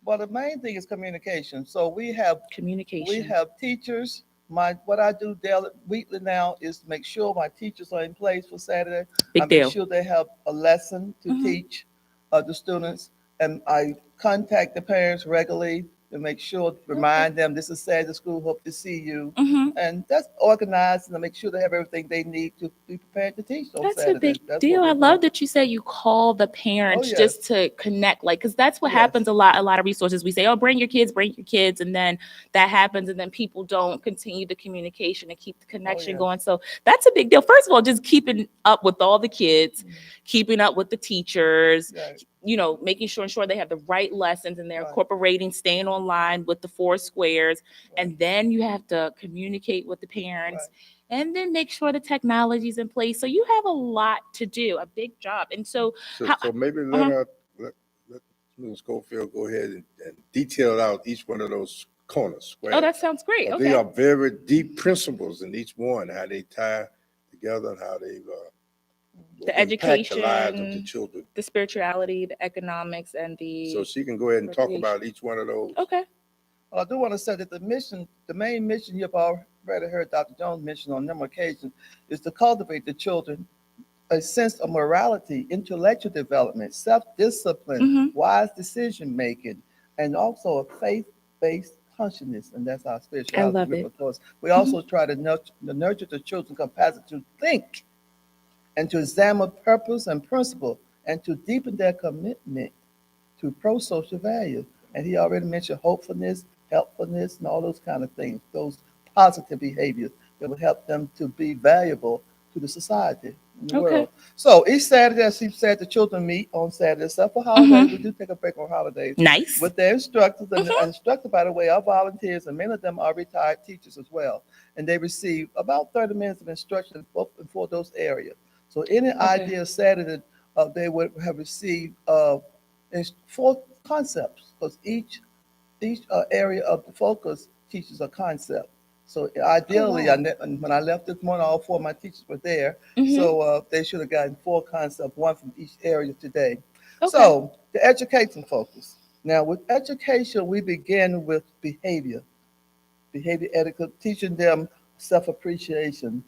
[SPEAKER 4] Well, the main thing is communication. So we have
[SPEAKER 1] Communication.
[SPEAKER 4] teachers. What I do daily, weekly now is to make sure my teachers are in place for Saturday. I
[SPEAKER 1] Big
[SPEAKER 4] make
[SPEAKER 1] deal.
[SPEAKER 4] sure they have a lesson to
[SPEAKER 1] Mhm.
[SPEAKER 4] teach the students, and I contact the parents regularly to make sure, remind them this is Saturday school. Hope to see you,
[SPEAKER 1] Hmm.
[SPEAKER 4] and that's organized and to make sure they have everything they need to be prepared to teach on
[SPEAKER 1] That's a
[SPEAKER 4] Saturday.
[SPEAKER 1] big
[SPEAKER 4] That's
[SPEAKER 1] deal.
[SPEAKER 4] what
[SPEAKER 1] I
[SPEAKER 4] we're
[SPEAKER 1] love
[SPEAKER 4] doing.
[SPEAKER 1] that you say you call the
[SPEAKER 4] Oh
[SPEAKER 1] parents
[SPEAKER 4] yes,
[SPEAKER 1] just to connect, like, because that's what
[SPEAKER 4] yes,
[SPEAKER 1] happens a lot of resources. We say, oh, bring your kids, and then that happens, and then people don't continue the communication and keep the
[SPEAKER 4] oh
[SPEAKER 1] connection
[SPEAKER 4] yes.
[SPEAKER 1] going. So that's a big deal. First of all, just keeping up with all the kids,
[SPEAKER 4] Mhm.
[SPEAKER 1] keeping up with the teachers,
[SPEAKER 4] Right,
[SPEAKER 1] making sure they have the right lessons and they're
[SPEAKER 4] right,
[SPEAKER 1] incorporating staying online with the four squares.
[SPEAKER 4] right,
[SPEAKER 1] And then you have to communicate with the parents
[SPEAKER 4] right.
[SPEAKER 1] and then make sure the technology's in place. So you have a lot to do, a big job. And so
[SPEAKER 2] So
[SPEAKER 1] how
[SPEAKER 2] so maybe
[SPEAKER 1] uh-huh.
[SPEAKER 2] let Ms. Schofield go ahead and detail out each one of those corner squares.
[SPEAKER 1] Oh, that sounds great.
[SPEAKER 2] But
[SPEAKER 1] Okay.
[SPEAKER 2] they are very deep principles in each one, how they tie together and how they
[SPEAKER 1] The
[SPEAKER 2] impact the lives of the
[SPEAKER 1] education,
[SPEAKER 2] children.
[SPEAKER 1] the spirituality, the economics, and
[SPEAKER 2] So
[SPEAKER 1] the
[SPEAKER 2] she can go ahead and talk
[SPEAKER 1] recreation.
[SPEAKER 2] about each one of those.
[SPEAKER 1] Okay.
[SPEAKER 4] Well, I do want to say that the main mission you've already heard Dr. Jones mention on a number of occasions, is to cultivate the children a sense of morality, intellectual development, self-discipline,
[SPEAKER 1] Mm-hmm.
[SPEAKER 4] wise decision making, and also a faith-based consciousness. And that's our spirituality
[SPEAKER 1] love
[SPEAKER 4] group,
[SPEAKER 1] it.
[SPEAKER 4] of course. We also try to nurture the children's capacity to think and to examine purpose and principle and to deepen their commitment to pro-social value. And he already mentioned hopefulness, helpfulness, and all those kind of things, those positive behaviors that would help them to be valuable to the society in the
[SPEAKER 1] Okay.
[SPEAKER 4] world. So each Saturday, as he said, the children meet on Saturday, except for holidays. We do take a break on holidays
[SPEAKER 1] Nice.
[SPEAKER 4] with their instructors. And the instructors, by the way, are volunteers, and many of them are retired teachers as well. And they receive about 30 minutes of instruction for those areas. So any idea Saturday, they would have received 4 concepts, because each area of the focus teaches a concept. So ideally,
[SPEAKER 1] wow.
[SPEAKER 4] when I left this morning, all 4 of my teachers were there.
[SPEAKER 1] Mhm.
[SPEAKER 4] So they should have gotten 4 concepts, 1 from each area today.
[SPEAKER 1] Okay.
[SPEAKER 4] So the education focus. Now with education, we begin with behavior etiquette, teaching them self-appreciation,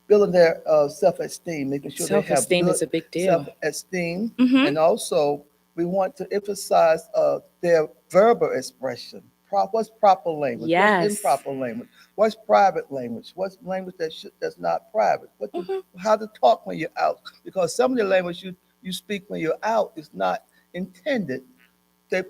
[SPEAKER 4] building their self-esteem, making sure they have
[SPEAKER 1] Self-esteem
[SPEAKER 4] good
[SPEAKER 1] is a big deal.
[SPEAKER 4] self-esteem.
[SPEAKER 1] Mhm.
[SPEAKER 4] And also, we want to emphasize their verbal expression. What's proper language?
[SPEAKER 1] Yes.
[SPEAKER 4] What's improper language? What's private language? What's language that's not private? How to talk when you're out? Because some of the language you speak when you're out is not intended. Some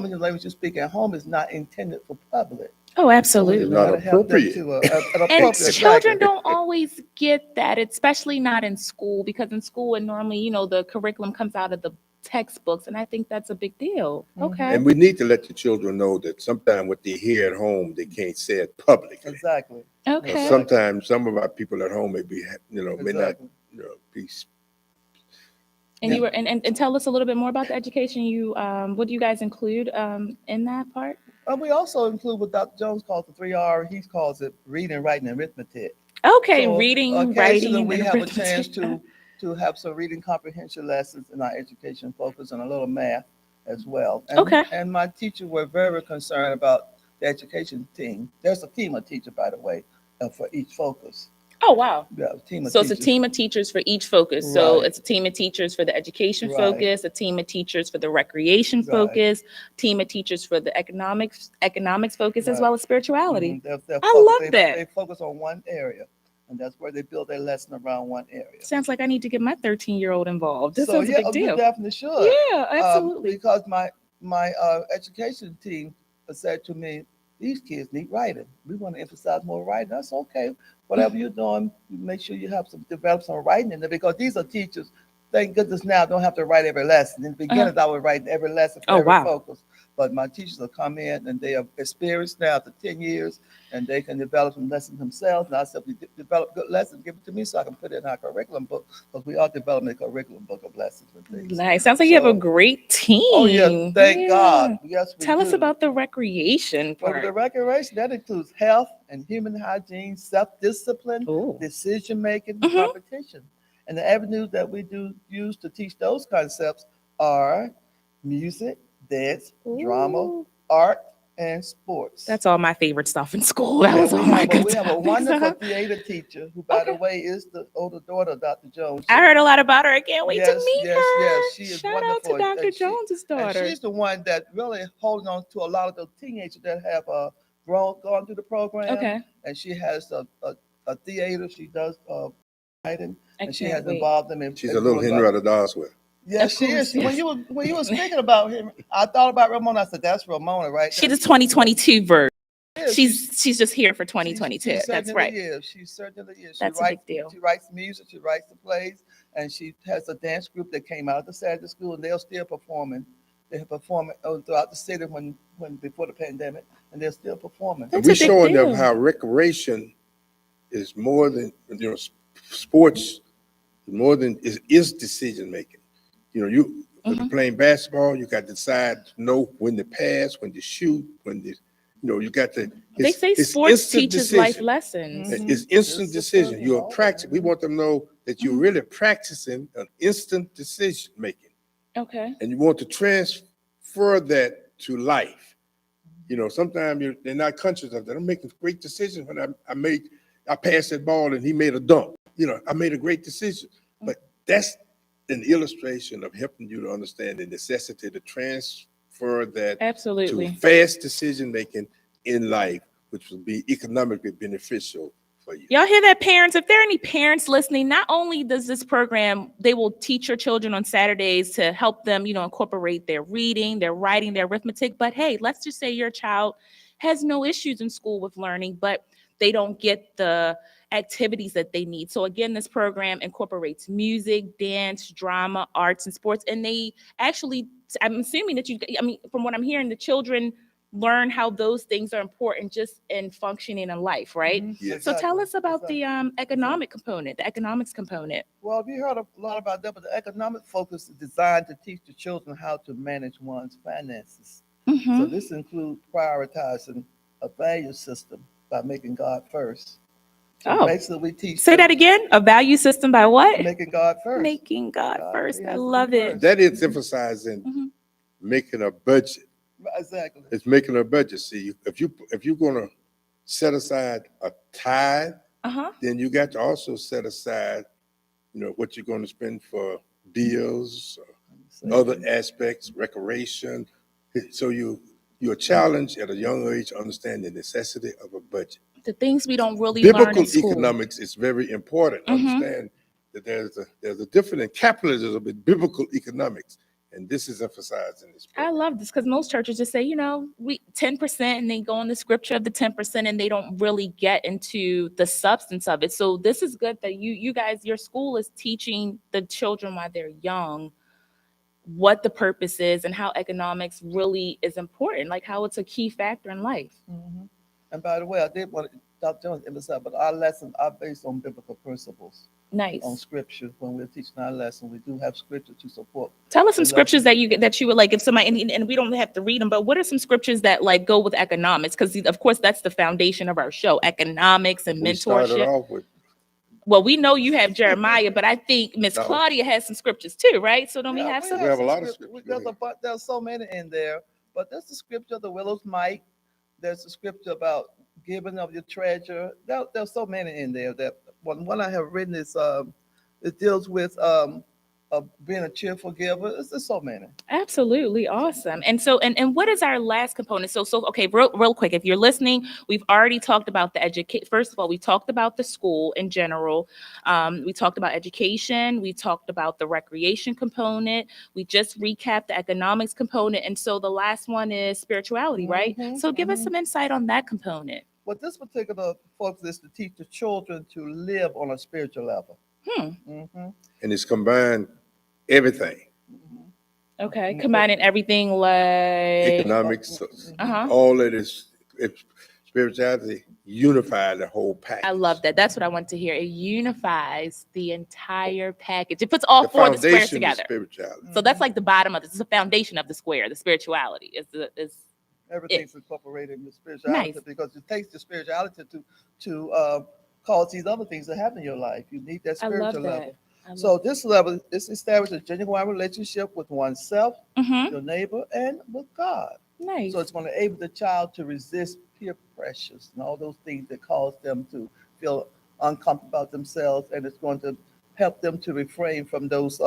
[SPEAKER 4] of the language you speak at home is not intended for public.
[SPEAKER 1] Oh,
[SPEAKER 2] It's
[SPEAKER 1] absolutely.
[SPEAKER 2] not
[SPEAKER 4] Gotta help them
[SPEAKER 2] appropriate.
[SPEAKER 4] to an
[SPEAKER 1] And
[SPEAKER 4] appropriate
[SPEAKER 1] children
[SPEAKER 4] exactly.
[SPEAKER 1] don't always get that, especially not in school, because in school, and normally, the curriculum comes out of the textbooks, and I think that's a big deal. Okay.
[SPEAKER 2] And we need to let the children know that sometimes what they hear at home, they can't say it publicly.
[SPEAKER 4] Exactly.
[SPEAKER 1] Okay.
[SPEAKER 2] Because sometimes some of our people at home may be, may not,
[SPEAKER 4] Exactly.
[SPEAKER 2] be.
[SPEAKER 1] And you were and tell us a little bit more about the education. What do you guys include in that part?
[SPEAKER 4] We also include what Dr. Jones calls the 3R. He calls it reading, writing, and arithmetic.
[SPEAKER 1] Okay,
[SPEAKER 4] So
[SPEAKER 1] reading,
[SPEAKER 4] occasionally
[SPEAKER 1] writing,
[SPEAKER 4] we
[SPEAKER 1] and
[SPEAKER 4] have a
[SPEAKER 1] arithmetic.
[SPEAKER 4] chance to have some reading comprehension lessons in our education focus and a little math as well.
[SPEAKER 1] Okay.
[SPEAKER 4] And my teachers were very concerned about the education team. There's a team of teachers, by the way, for each focus.
[SPEAKER 1] Oh, wow.
[SPEAKER 4] Yeah, a team of
[SPEAKER 1] So
[SPEAKER 4] teachers.
[SPEAKER 1] it's a team of teachers for each focus. So
[SPEAKER 4] Right.
[SPEAKER 1] it's a team of teachers for the education
[SPEAKER 4] Right.
[SPEAKER 1] focus, a team of teachers for the recreation
[SPEAKER 4] Right.
[SPEAKER 1] focus, team of teachers for the economics focus, as
[SPEAKER 4] Right.
[SPEAKER 1] well as spirituality.
[SPEAKER 4] Mhm.
[SPEAKER 1] love that.
[SPEAKER 4] They focus on one area, and that's where they build their lesson around one area.
[SPEAKER 1] Sounds like I need to get my 13-year-old involved. This
[SPEAKER 4] So
[SPEAKER 1] sounds a
[SPEAKER 4] yeah,
[SPEAKER 1] big
[SPEAKER 4] you
[SPEAKER 1] deal.
[SPEAKER 4] definitely should.
[SPEAKER 1] Yeah, absolutely.
[SPEAKER 4] Because my education team said to me, these kids need writing. We want to emphasize more writing. That's okay. Whatever you're doing, you make sure you develop some writing in there, because these are teachers. Thank goodness now don't have to write every lesson. In the beginning, I would write every lesson for
[SPEAKER 1] Oh,
[SPEAKER 4] every
[SPEAKER 1] wow.
[SPEAKER 4] focus. But my teachers will come in and they are experienced now after 10 years, and they can develop some lessons themselves. And I simply develop good lessons, give it to me so I can put it in our curriculum book, because we are developing a curriculum book of lessons and things.
[SPEAKER 1] Nice. Sounds like you have a
[SPEAKER 4] So-
[SPEAKER 1] great team.
[SPEAKER 4] Oh yeah, thank
[SPEAKER 1] Yeah.
[SPEAKER 4] God. Yes, we
[SPEAKER 1] Tell us
[SPEAKER 4] do.
[SPEAKER 1] about the recreation
[SPEAKER 4] Well,
[SPEAKER 1] part.
[SPEAKER 4] the recreation, that includes health and human hygiene, self-discipline,
[SPEAKER 1] Ooh.
[SPEAKER 4] decision making,
[SPEAKER 1] Mhm.
[SPEAKER 4] competition. And the avenues that we do use to teach those concepts are music, dance, drama,
[SPEAKER 1] Ooh.
[SPEAKER 4] art, and sports.
[SPEAKER 1] That's all my favorite stuff in school. That
[SPEAKER 4] Yeah,
[SPEAKER 1] was all my good
[SPEAKER 4] we have a
[SPEAKER 1] topics.
[SPEAKER 4] wonderful theater teacher who, by the
[SPEAKER 1] Okay.
[SPEAKER 4] way, is the older daughter of Dr. Jones.
[SPEAKER 1] I heard a lot about her. I can't wait to
[SPEAKER 4] Yes,
[SPEAKER 1] meet
[SPEAKER 4] yes,
[SPEAKER 1] her.
[SPEAKER 4] yes. She is
[SPEAKER 1] Shout out to
[SPEAKER 4] wonderful.
[SPEAKER 1] Dr.
[SPEAKER 4] And she-
[SPEAKER 1] Jones's
[SPEAKER 4] And
[SPEAKER 1] daughter.
[SPEAKER 4] she's the one that really holding on to a lot of those teenagers that have gone through the program.
[SPEAKER 1] Okay.
[SPEAKER 4] And she has a theater. She does writing,
[SPEAKER 1] I
[SPEAKER 4] and she
[SPEAKER 1] can't
[SPEAKER 4] has
[SPEAKER 1] wait.
[SPEAKER 4] involved them in.
[SPEAKER 2] She's a little Henrietta Doswell.
[SPEAKER 4] Yes,
[SPEAKER 1] Of
[SPEAKER 4] she
[SPEAKER 1] course,
[SPEAKER 4] is.
[SPEAKER 1] yes.
[SPEAKER 4] When you were speaking about him, I thought about Ramona. I said, "That's Ramona, right?"
[SPEAKER 1] She the 2022 version.
[SPEAKER 4] Yeah,
[SPEAKER 1] She's just here for
[SPEAKER 4] she
[SPEAKER 1] 2022. That's
[SPEAKER 4] certainly
[SPEAKER 1] right.
[SPEAKER 4] is. She certainly is.
[SPEAKER 1] That's a big deal.
[SPEAKER 4] She writes music. She writes the plays, and she has a dance group that came out of the Saturday school, and they're still performing. They have performed throughout the city when before the pandemic, and they're still performing.
[SPEAKER 1] That's
[SPEAKER 2] We're
[SPEAKER 1] a big
[SPEAKER 2] showing them
[SPEAKER 1] deal.
[SPEAKER 2] how recreation is more than, sports, more than is decision making. If you're playing basketball, you got to decide to know when to pass, when to shoot, when to, you got to.
[SPEAKER 1] They say
[SPEAKER 2] it's
[SPEAKER 1] sports
[SPEAKER 2] instant
[SPEAKER 1] teaches life
[SPEAKER 2] decision.
[SPEAKER 1] lessons.
[SPEAKER 2] It's instant decision.
[SPEAKER 4] Discipline,
[SPEAKER 2] You're
[SPEAKER 4] all that.
[SPEAKER 2] practice. We want them to know that you're really practicing an instant decision making,
[SPEAKER 1] Okay.
[SPEAKER 2] and you want to transfer that to life. Sometimes they're not conscious of that. I'm making great decisions when I passed that ball and he made a dunk. I made a great decision. But that's an illustration of helping you to understand the necessity to transfer that
[SPEAKER 1] Absolutely.
[SPEAKER 2] to fast decision making in life, which will be economically beneficial for you.
[SPEAKER 1] Y'all hear that, parents? If there are any parents listening, not only does this program, they will teach your children on Saturdays to help them, incorporate their reading, their writing, their arithmetic. But hey, let's just say your child has no issues in school with learning, but they don't get the activities that they need. So again, this program incorporates music, dance, drama, arts, and sports. And they actually, I'm assuming that from what I'm hearing, the children learn how those things are important just in functioning in life, right?
[SPEAKER 2] Yes.
[SPEAKER 1] So tell us about
[SPEAKER 4] Exactly.
[SPEAKER 1] the economic component, the economics component.
[SPEAKER 4] Well, we heard a lot about that, but the economic focus is designed to teach the children how to manage one's finances.
[SPEAKER 1] Mhm.
[SPEAKER 4] So this includes prioritizing a value system by making God first. So
[SPEAKER 1] Oh.
[SPEAKER 4] basically we teach
[SPEAKER 1] Say
[SPEAKER 4] them
[SPEAKER 1] that again. A value system by what?
[SPEAKER 4] making God first.
[SPEAKER 1] Making God
[SPEAKER 4] God,
[SPEAKER 1] first.
[SPEAKER 4] he
[SPEAKER 1] I
[SPEAKER 4] has to be
[SPEAKER 1] love it.
[SPEAKER 4] first.
[SPEAKER 2] That is emphasizing
[SPEAKER 1] Mhm.
[SPEAKER 2] making a budget.
[SPEAKER 4] Exactly.
[SPEAKER 2] It's making a budget. See, if you're gonna set aside a tithe,
[SPEAKER 1] Uh-huh.
[SPEAKER 2] then you got to also set aside, what you're going to spend for bills, other aspects, recreation. So you're challenged at a young age to understand the necessity of a budget.
[SPEAKER 1] The things we don't really learn
[SPEAKER 2] Biblical
[SPEAKER 1] in school.
[SPEAKER 2] economics is very important.
[SPEAKER 1] Mhm.
[SPEAKER 2] Understand that there's a difference in capitalism with biblical economics, and this is emphasized in this
[SPEAKER 1] I
[SPEAKER 2] program.
[SPEAKER 1] love this because most churches just say, we 10%, and they go on the scripture of the 10%, and they don't really get into the substance of it. So this is good that you guys, your school is teaching the children while they're young what the purpose is and how economics really is important, like how it's a key factor in life.
[SPEAKER 4] Mhm. And by the way, I did want to Dr. Jones emphasize, but our lessons are based on biblical principles, on
[SPEAKER 1] Nice.
[SPEAKER 4] scripture. When we're teaching our lesson, we do have scripture to support.
[SPEAKER 1] Tell us some
[SPEAKER 4] the
[SPEAKER 1] scriptures
[SPEAKER 4] lesson.
[SPEAKER 1] that you would like if somebody and we don't have to read them, but what are some scriptures that like go with economics? Because of course that's the foundation of our show, economics and
[SPEAKER 2] We started
[SPEAKER 1] mentorship.
[SPEAKER 2] off with
[SPEAKER 1] Well, we know you have Jeremiah, but I think Miss
[SPEAKER 2] No.
[SPEAKER 1] Claudia has some scriptures too, right? So don't we
[SPEAKER 4] Yeah,
[SPEAKER 1] have some?
[SPEAKER 2] We have a
[SPEAKER 4] some
[SPEAKER 2] lot of
[SPEAKER 4] scripture.
[SPEAKER 2] scripture.
[SPEAKER 4] There's so many in there, but there's the scripture, the willow's might. There's the scripture about giving of your treasure. There's so many in there. That one I have written is it deals with being a cheerful giver. There's just so many.
[SPEAKER 1] Absolutely awesome. And so and what is our last component? So okay, real quick, if you're listening, we've already talked about the educate. First of all, we talked about the school in general. We talked about education. We talked about the recreation component. We just recapped the economics component. And so the last one is spirituality, right?
[SPEAKER 4] Mhm,
[SPEAKER 1] So give us
[SPEAKER 4] mhm.
[SPEAKER 1] some insight on that component.
[SPEAKER 4] But this particular focus is to teach the children to live on a spiritual level.
[SPEAKER 1] Hmm.
[SPEAKER 2] and it's combined everything,
[SPEAKER 1] Okay.
[SPEAKER 4] Mhm.
[SPEAKER 1] Combining everything like
[SPEAKER 2] economics,
[SPEAKER 1] uh-huh.
[SPEAKER 2] all that is spirituality unified the whole package.
[SPEAKER 1] I love that. That's what I want to hear. It unifies the entire package. It puts all
[SPEAKER 2] The
[SPEAKER 1] four of the squares
[SPEAKER 2] foundation is
[SPEAKER 1] together.
[SPEAKER 2] spirituality.
[SPEAKER 1] So that's like the bottom of it. It's the foundation of the square. The spirituality is
[SPEAKER 4] Everything's incorporated in the spirituality
[SPEAKER 1] Nice.
[SPEAKER 4] because it takes the spirituality to cause these other things to happen in your life. You need that
[SPEAKER 1] I
[SPEAKER 4] spiritual
[SPEAKER 1] love
[SPEAKER 4] level.
[SPEAKER 1] that.
[SPEAKER 4] So this level is established a genuine relationship with oneself,
[SPEAKER 1] Mm-hmm.
[SPEAKER 4] your neighbor, and with God.
[SPEAKER 1] Nice.
[SPEAKER 4] So it's going to enable the child to resist peer pressures and all those things that cause them to feel uncomfortable about themselves, and it's going to help them to refrain from those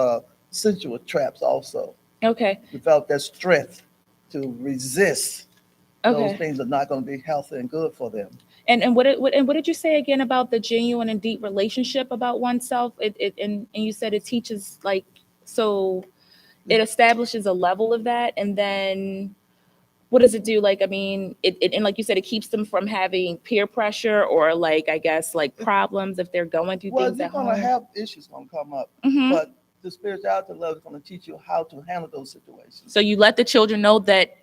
[SPEAKER 4] sensual traps also.
[SPEAKER 1] Okay.
[SPEAKER 4] Develop that strength to resist those
[SPEAKER 1] Okay.
[SPEAKER 4] things are not going to be healthy and good for them.
[SPEAKER 1] And what did you say again about the genuine and deep relationship about oneself? And you said it teaches like so it establishes a level of that, and then what does it do? Like, I mean, it and like you said, it keeps them from having peer pressure or like, I guess, like problems if they're going through
[SPEAKER 4] Well,
[SPEAKER 1] things
[SPEAKER 4] you're
[SPEAKER 1] at
[SPEAKER 4] going
[SPEAKER 1] home.
[SPEAKER 4] to have issues going to come up,
[SPEAKER 1] Mhm.
[SPEAKER 4] but the spirituality level is going to teach you how to handle those situations.
[SPEAKER 1] So you let the children know that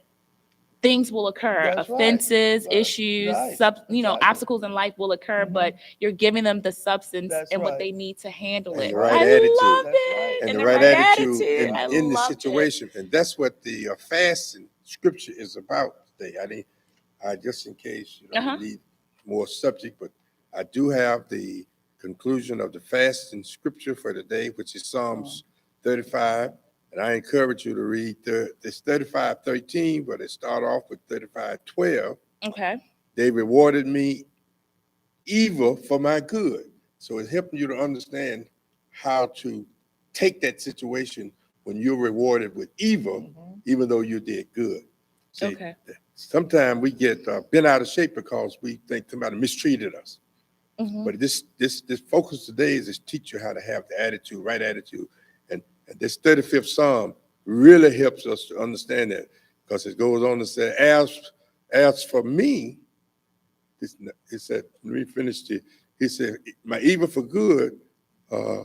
[SPEAKER 1] things will occur,
[SPEAKER 4] That's right.
[SPEAKER 1] offenses,
[SPEAKER 4] Right.
[SPEAKER 1] issues,
[SPEAKER 4] Right.
[SPEAKER 1] you know,
[SPEAKER 4] Exactly.
[SPEAKER 1] obstacles in life will occur,
[SPEAKER 4] Mhm.
[SPEAKER 1] but you're giving them the substance
[SPEAKER 4] That's
[SPEAKER 1] and what
[SPEAKER 4] right.
[SPEAKER 1] they need to handle
[SPEAKER 2] And
[SPEAKER 1] it.
[SPEAKER 2] the
[SPEAKER 4] Right.
[SPEAKER 2] right
[SPEAKER 1] I
[SPEAKER 2] attitude.
[SPEAKER 1] love
[SPEAKER 4] That's
[SPEAKER 1] it.
[SPEAKER 4] right.
[SPEAKER 2] And
[SPEAKER 1] And
[SPEAKER 2] the
[SPEAKER 1] the
[SPEAKER 2] right
[SPEAKER 1] right
[SPEAKER 2] attitude
[SPEAKER 1] attitude. I
[SPEAKER 2] in the
[SPEAKER 1] loved it.
[SPEAKER 2] situation. And that's what the fasting scripture is about today. I just in case, you
[SPEAKER 1] Uh-huh.
[SPEAKER 2] need more subject, but I do have the conclusion of the fasting scripture for today, which is Psalms 35. And I encourage you to read this 35:13, but it start off with 35:12.
[SPEAKER 1] Okay.
[SPEAKER 2] They rewarded me evil for my good. So it's helping you to understand how to take that situation when you're rewarded with evil,
[SPEAKER 4] Mhm.
[SPEAKER 2] even though you did good. See,
[SPEAKER 1] Okay.
[SPEAKER 2] sometimes we get bent out of shape because we think somebody mistreated us.
[SPEAKER 1] Hmm.
[SPEAKER 2] But this focus today is to teach you how to have the attitude, right attitude. And this 35th Psalm really helps us to understand that because it goes on to say, as for me, he said, let me finish it. He said, my evil for good, uh,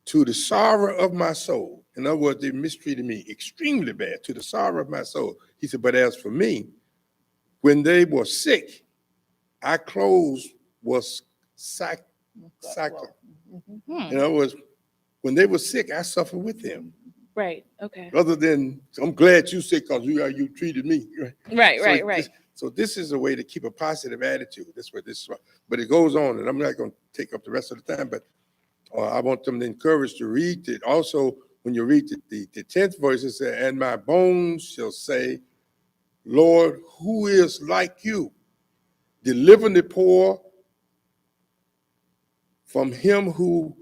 [SPEAKER 2] to the sorrow of my soul. In other words, they mistreated me extremely bad, to the sorrow of my soul. He said, but as for me, when they were sick, our clothes was sackcloth.
[SPEAKER 4] Mhm.
[SPEAKER 1] Hmm.
[SPEAKER 2] In other words, when they were sick, I suffered with them.
[SPEAKER 1] Right. Okay.
[SPEAKER 2] Rather than, I'm glad you sick because you treated me. Right?
[SPEAKER 1] Right.
[SPEAKER 2] So
[SPEAKER 1] Right. Right.
[SPEAKER 2] this is a way to keep a positive attitude. That's what this is. But it goes on, and I'm not going to take up the rest of the time, but I want them to encourage to read it. Also, when you read the 10th verse, it says, and my bones shall say, Lord, who is like you? Delivering the poor from him who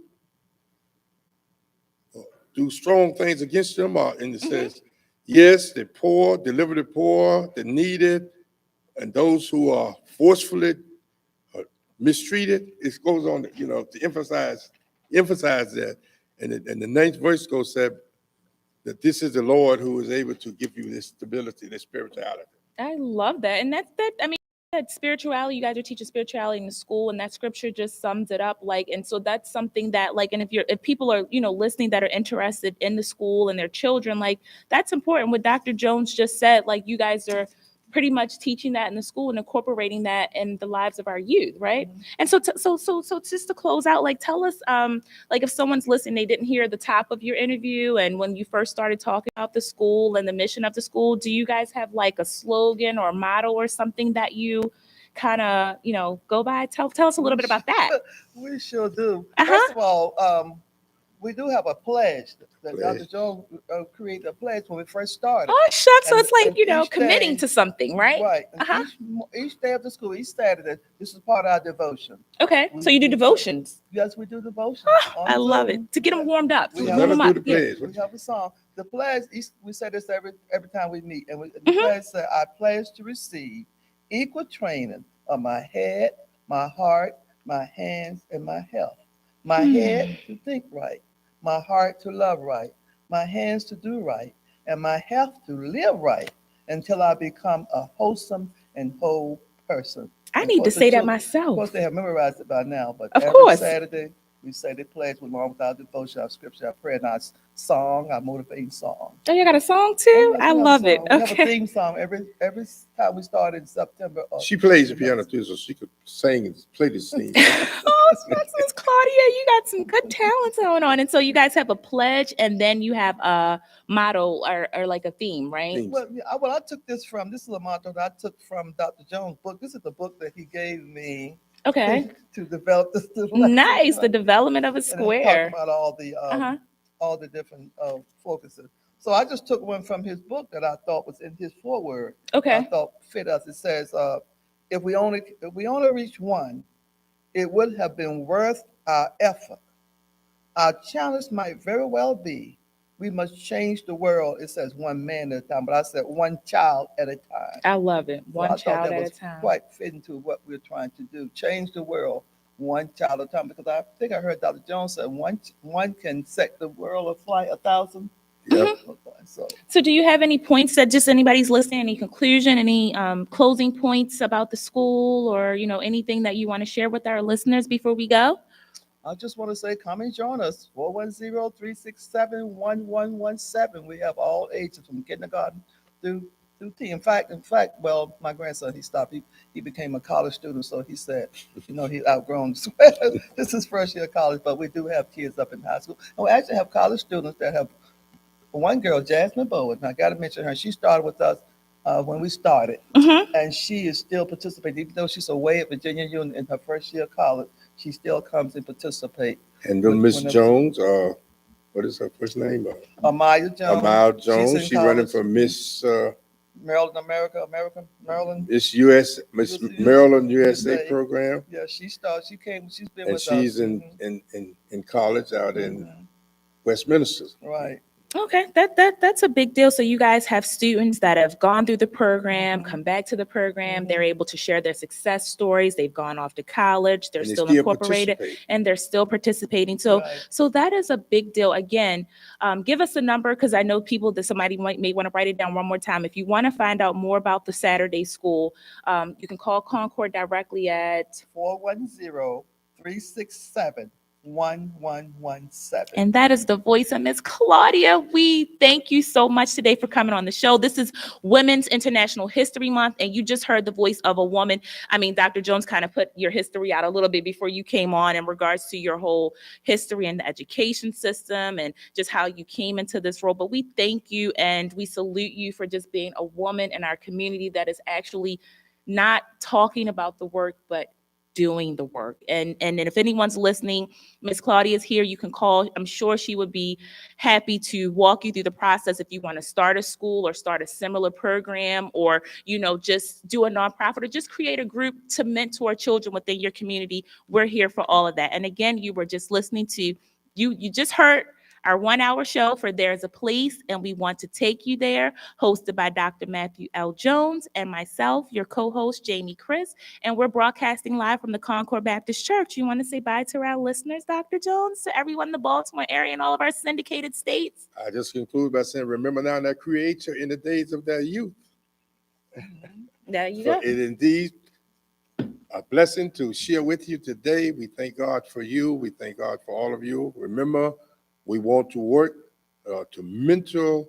[SPEAKER 2] do strong things against them. And it says, yes, the poor, deliver the poor, the needed, and those who are forcefully mistreated. It goes on, to emphasize that. And the ninth verse goes said that this is the Lord who is able to give you this stability, this spirituality.
[SPEAKER 1] I love that. And that's that. I mean, that spirituality, you guys are teaching spirituality in the school, and that scripture just sums it up. Like, and so that's something that, like, and if people are, listening that are interested in the school and their children, like, that's important. What Dr. Jones just said, like, you guys are pretty much teaching that in the school and incorporating that in the lives of our youth, right?
[SPEAKER 4] Mhm.
[SPEAKER 1] And so just to close out, like, tell us, like, if someone's listening, they didn't hear the top of your interview and when you first started talking about the school and the mission of the school, do you guys have like a slogan or motto or something that you kind of, go by? Tell us a little
[SPEAKER 4] We
[SPEAKER 1] bit about
[SPEAKER 4] sure,
[SPEAKER 1] that.
[SPEAKER 4] we sure do. First
[SPEAKER 1] Uh-huh.
[SPEAKER 4] of all, we do have a pledge that Dr.
[SPEAKER 2] Pledge.
[SPEAKER 4] Jones created a pledge when we first started.
[SPEAKER 1] Oh, shucks. So
[SPEAKER 4] And,
[SPEAKER 1] it's like,
[SPEAKER 4] and each
[SPEAKER 1] committing
[SPEAKER 4] day,
[SPEAKER 1] to something, right?
[SPEAKER 4] right, and
[SPEAKER 1] Uh-huh.
[SPEAKER 4] each day of the school, each Saturday, this is part of our devotion.
[SPEAKER 1] Okay. So you do
[SPEAKER 4] We
[SPEAKER 1] devotions.
[SPEAKER 4] yes, we do devotion
[SPEAKER 1] I
[SPEAKER 4] on
[SPEAKER 1] love it.
[SPEAKER 4] Zoom.
[SPEAKER 1] To get them warmed up,
[SPEAKER 4] We
[SPEAKER 1] to
[SPEAKER 2] So
[SPEAKER 4] have
[SPEAKER 2] let
[SPEAKER 1] warm
[SPEAKER 2] us
[SPEAKER 1] them
[SPEAKER 2] do
[SPEAKER 1] up.
[SPEAKER 2] the
[SPEAKER 1] Yeah.
[SPEAKER 2] pledge.
[SPEAKER 4] we have a song. The pledge, we say this every time we meet, and the
[SPEAKER 1] Mhm.
[SPEAKER 4] pledge said, "I pledge to receive equal training of my head, my heart, my hands, and my health. My head to think right, my heart to love right, my hands to do right, and my health to live right until I become a wholesome and whole person."
[SPEAKER 1] I
[SPEAKER 4] And of
[SPEAKER 1] need to
[SPEAKER 4] course, the
[SPEAKER 1] say that
[SPEAKER 4] children, of
[SPEAKER 1] myself.
[SPEAKER 4] course, they have memorized it by now. But
[SPEAKER 1] Of
[SPEAKER 4] every
[SPEAKER 1] course.
[SPEAKER 4] Saturday, we say the pledge along with our devotion, our scripture, our prayer, and our song, our motivating song.
[SPEAKER 1] Oh, you got a song
[SPEAKER 4] Oh
[SPEAKER 1] too?
[SPEAKER 4] yes,
[SPEAKER 1] I
[SPEAKER 4] we have a
[SPEAKER 1] love it.
[SPEAKER 4] song. We have a
[SPEAKER 1] Okay.
[SPEAKER 4] theme song every time we start in September. Or
[SPEAKER 2] She plays the
[SPEAKER 4] the
[SPEAKER 2] piano
[SPEAKER 4] next.
[SPEAKER 2] too, so she could sing and play this theme.
[SPEAKER 1] Oh, Miss Claudia, you got some good talents going on. And so you guys have a pledge and then you have a motto or like a theme, right?
[SPEAKER 2] Themes.
[SPEAKER 4] Well, yeah, I took this from, this is a motto that I took from Dr. Jones' book. This is the book that he gave me
[SPEAKER 1] Okay.
[SPEAKER 4] to develop this lesson.
[SPEAKER 1] Nice. The development of a
[SPEAKER 4] And it talked
[SPEAKER 1] square.
[SPEAKER 4] about
[SPEAKER 1] Uh-huh.
[SPEAKER 4] all the different focuses. So I just took one from his book that I thought was in his foreword. I
[SPEAKER 1] Okay.
[SPEAKER 4] thought fit us. It says, if we only reach one, it would have been worth our effort. Our challenge might very well be we must change the world. It says one man at a time, but I said one child at a time.
[SPEAKER 1] I love it.
[SPEAKER 4] So
[SPEAKER 1] One
[SPEAKER 4] I thought
[SPEAKER 1] child
[SPEAKER 4] that
[SPEAKER 1] at a
[SPEAKER 4] was
[SPEAKER 1] time.
[SPEAKER 4] quite fitting to what we're trying to do. Change the world one child at a time. Because I think I heard Dr. Jones say one can set the world aflight 1,000.
[SPEAKER 2] Yep.
[SPEAKER 1] Mhm.
[SPEAKER 4] So
[SPEAKER 1] So do you have any points that just anybody's listening, any conclusion, any closing points about the school or, anything that you want to share with our listeners before we go?
[SPEAKER 4] I just want to say, come and join us, 410-367-1117. We have all ages from kindergarten through through tea. In fact, well, my grandson, he stopped. He became a college student, so he said, he's outgrown. This is first year of college, but we do have kids up in high school, and we actually have college students that have one girl, Jasmine Bowen. I got to mention her. She started with us when we started,
[SPEAKER 1] Hmm.
[SPEAKER 4] and she is still participating, even though she's away at Virginia Union in her first year of college. She still comes and participate.
[SPEAKER 2] And then Miss
[SPEAKER 4] Whenever she,
[SPEAKER 2] Jones, what is her first name?
[SPEAKER 4] Amaya Jones,
[SPEAKER 2] Amaya
[SPEAKER 4] she's
[SPEAKER 2] Jones.
[SPEAKER 4] in
[SPEAKER 2] She running
[SPEAKER 4] college.
[SPEAKER 2] for Miss
[SPEAKER 4] Maryland, Maryland.
[SPEAKER 2] Miss US Miss Maryland USA program,
[SPEAKER 4] Yeah, she started. She came. She's been
[SPEAKER 2] and
[SPEAKER 4] with
[SPEAKER 2] she's
[SPEAKER 4] us.
[SPEAKER 2] in college out in
[SPEAKER 4] Hmm.
[SPEAKER 2] Westminster.
[SPEAKER 4] Right.
[SPEAKER 1] Okay, that's a big deal. So you guys have students that have gone through the program, come back to the program. They're able to share their success stories. They've gone off to college. They're
[SPEAKER 2] And they
[SPEAKER 1] still
[SPEAKER 2] still
[SPEAKER 1] incorporated,
[SPEAKER 2] participate.
[SPEAKER 1] and they're still participating. So
[SPEAKER 4] Right.
[SPEAKER 1] so that is a big deal. Again, give us a number because I know people that somebody may want to write it down one more time. If you want to find out more about the Saturday school, you can call Concord directly at
[SPEAKER 4] 410-367-1117.
[SPEAKER 1] and that is the voice of Miss Claudia. We thank you so much today for coming on the show. This is Women's International History Month, and you just heard the voice of a woman. I mean, Dr. Jones kind of put your history out a little bit before you came on in regards to your whole history in the education system and just how you came into this role. But we thank you and we salute you for just being a woman in our community that is actually not talking about the work, but doing the work. And if anyone's listening, Miss Claudia is here. You can call. I'm sure she would be happy to walk you through the process if you want to start a school or start a similar program or, just do a nonprofit or just create a group to mentor children within your community. We're here for all of that. And again, you were just listening to, you just heard our 1 hour show for There's a Place, and we want to take you there, hosted by Dr. Matthew L. Jones and myself, your co-host, Jamie Chris. And we're broadcasting live from the Concord Baptist Church. You want to say bye to our listeners, Dr. Jones, to everyone in the Baltimore area and all of our syndicated states?
[SPEAKER 2] I just conclude by saying, remember now that Creator in the days of their youth.
[SPEAKER 1] There you
[SPEAKER 2] So
[SPEAKER 1] go.
[SPEAKER 2] it indeed a blessing to share with you today. We thank God for you. We thank God for all of you. Remember, we want to work to mentor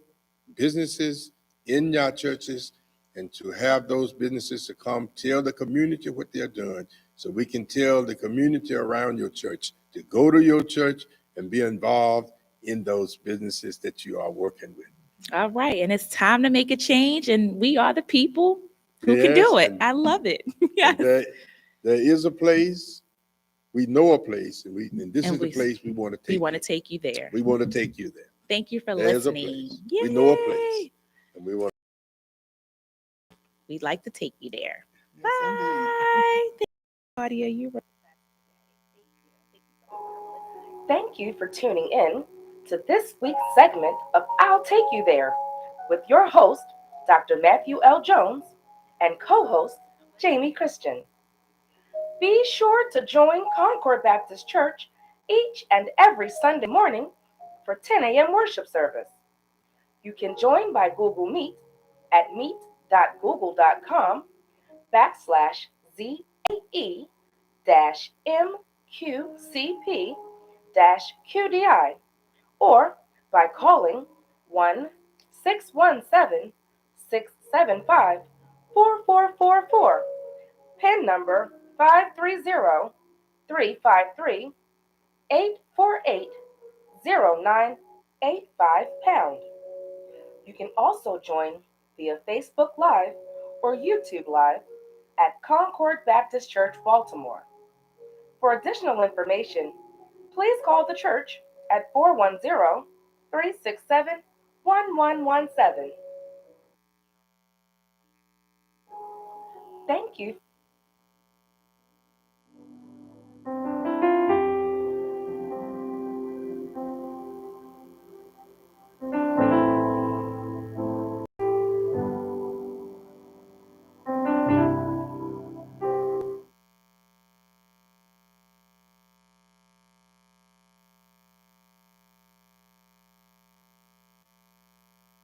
[SPEAKER 2] businesses in your churches and to have those businesses to come tell the community what they're doing so we can tell the community around your church to go to your church and be involved in those businesses that you are working with.
[SPEAKER 1] All right. And it's time to make a change, and we are the people who can
[SPEAKER 2] Yes,
[SPEAKER 1] do it. I love it. Yes.
[SPEAKER 2] and there is a place. We know a place, and this
[SPEAKER 1] And
[SPEAKER 2] is the
[SPEAKER 1] we-
[SPEAKER 2] place we want to
[SPEAKER 1] We
[SPEAKER 2] take
[SPEAKER 1] want to
[SPEAKER 2] you.
[SPEAKER 1] take you there.
[SPEAKER 2] We want to take you there.
[SPEAKER 1] Thank you for
[SPEAKER 2] There's a
[SPEAKER 1] listening.
[SPEAKER 2] place. We know a place,
[SPEAKER 1] Yay.
[SPEAKER 2] and we want.
[SPEAKER 1] We'd like to take you there.
[SPEAKER 4] Yes, indeed.
[SPEAKER 1] Bye. Thank you, Claudia. You were.
[SPEAKER 5] Thank you for tuning in to this week's segment of I'll Take You There with your host, Dr. Matthew L. Jones, and co-host, Jamie Christon. Be sure to join Concord Baptist Church each and every Sunday morning for 10 a.m. worship service. You can join by Google Meet at meet.google.com/ZAE-MQCP-QDI or by calling 1-617-675-4444, PIN number 530-353-848-0985 #. You can also join via Facebook Live or YouTube Live at Concord Baptist Church, Baltimore. For additional information, please call the church at 410-367-1117. Thank you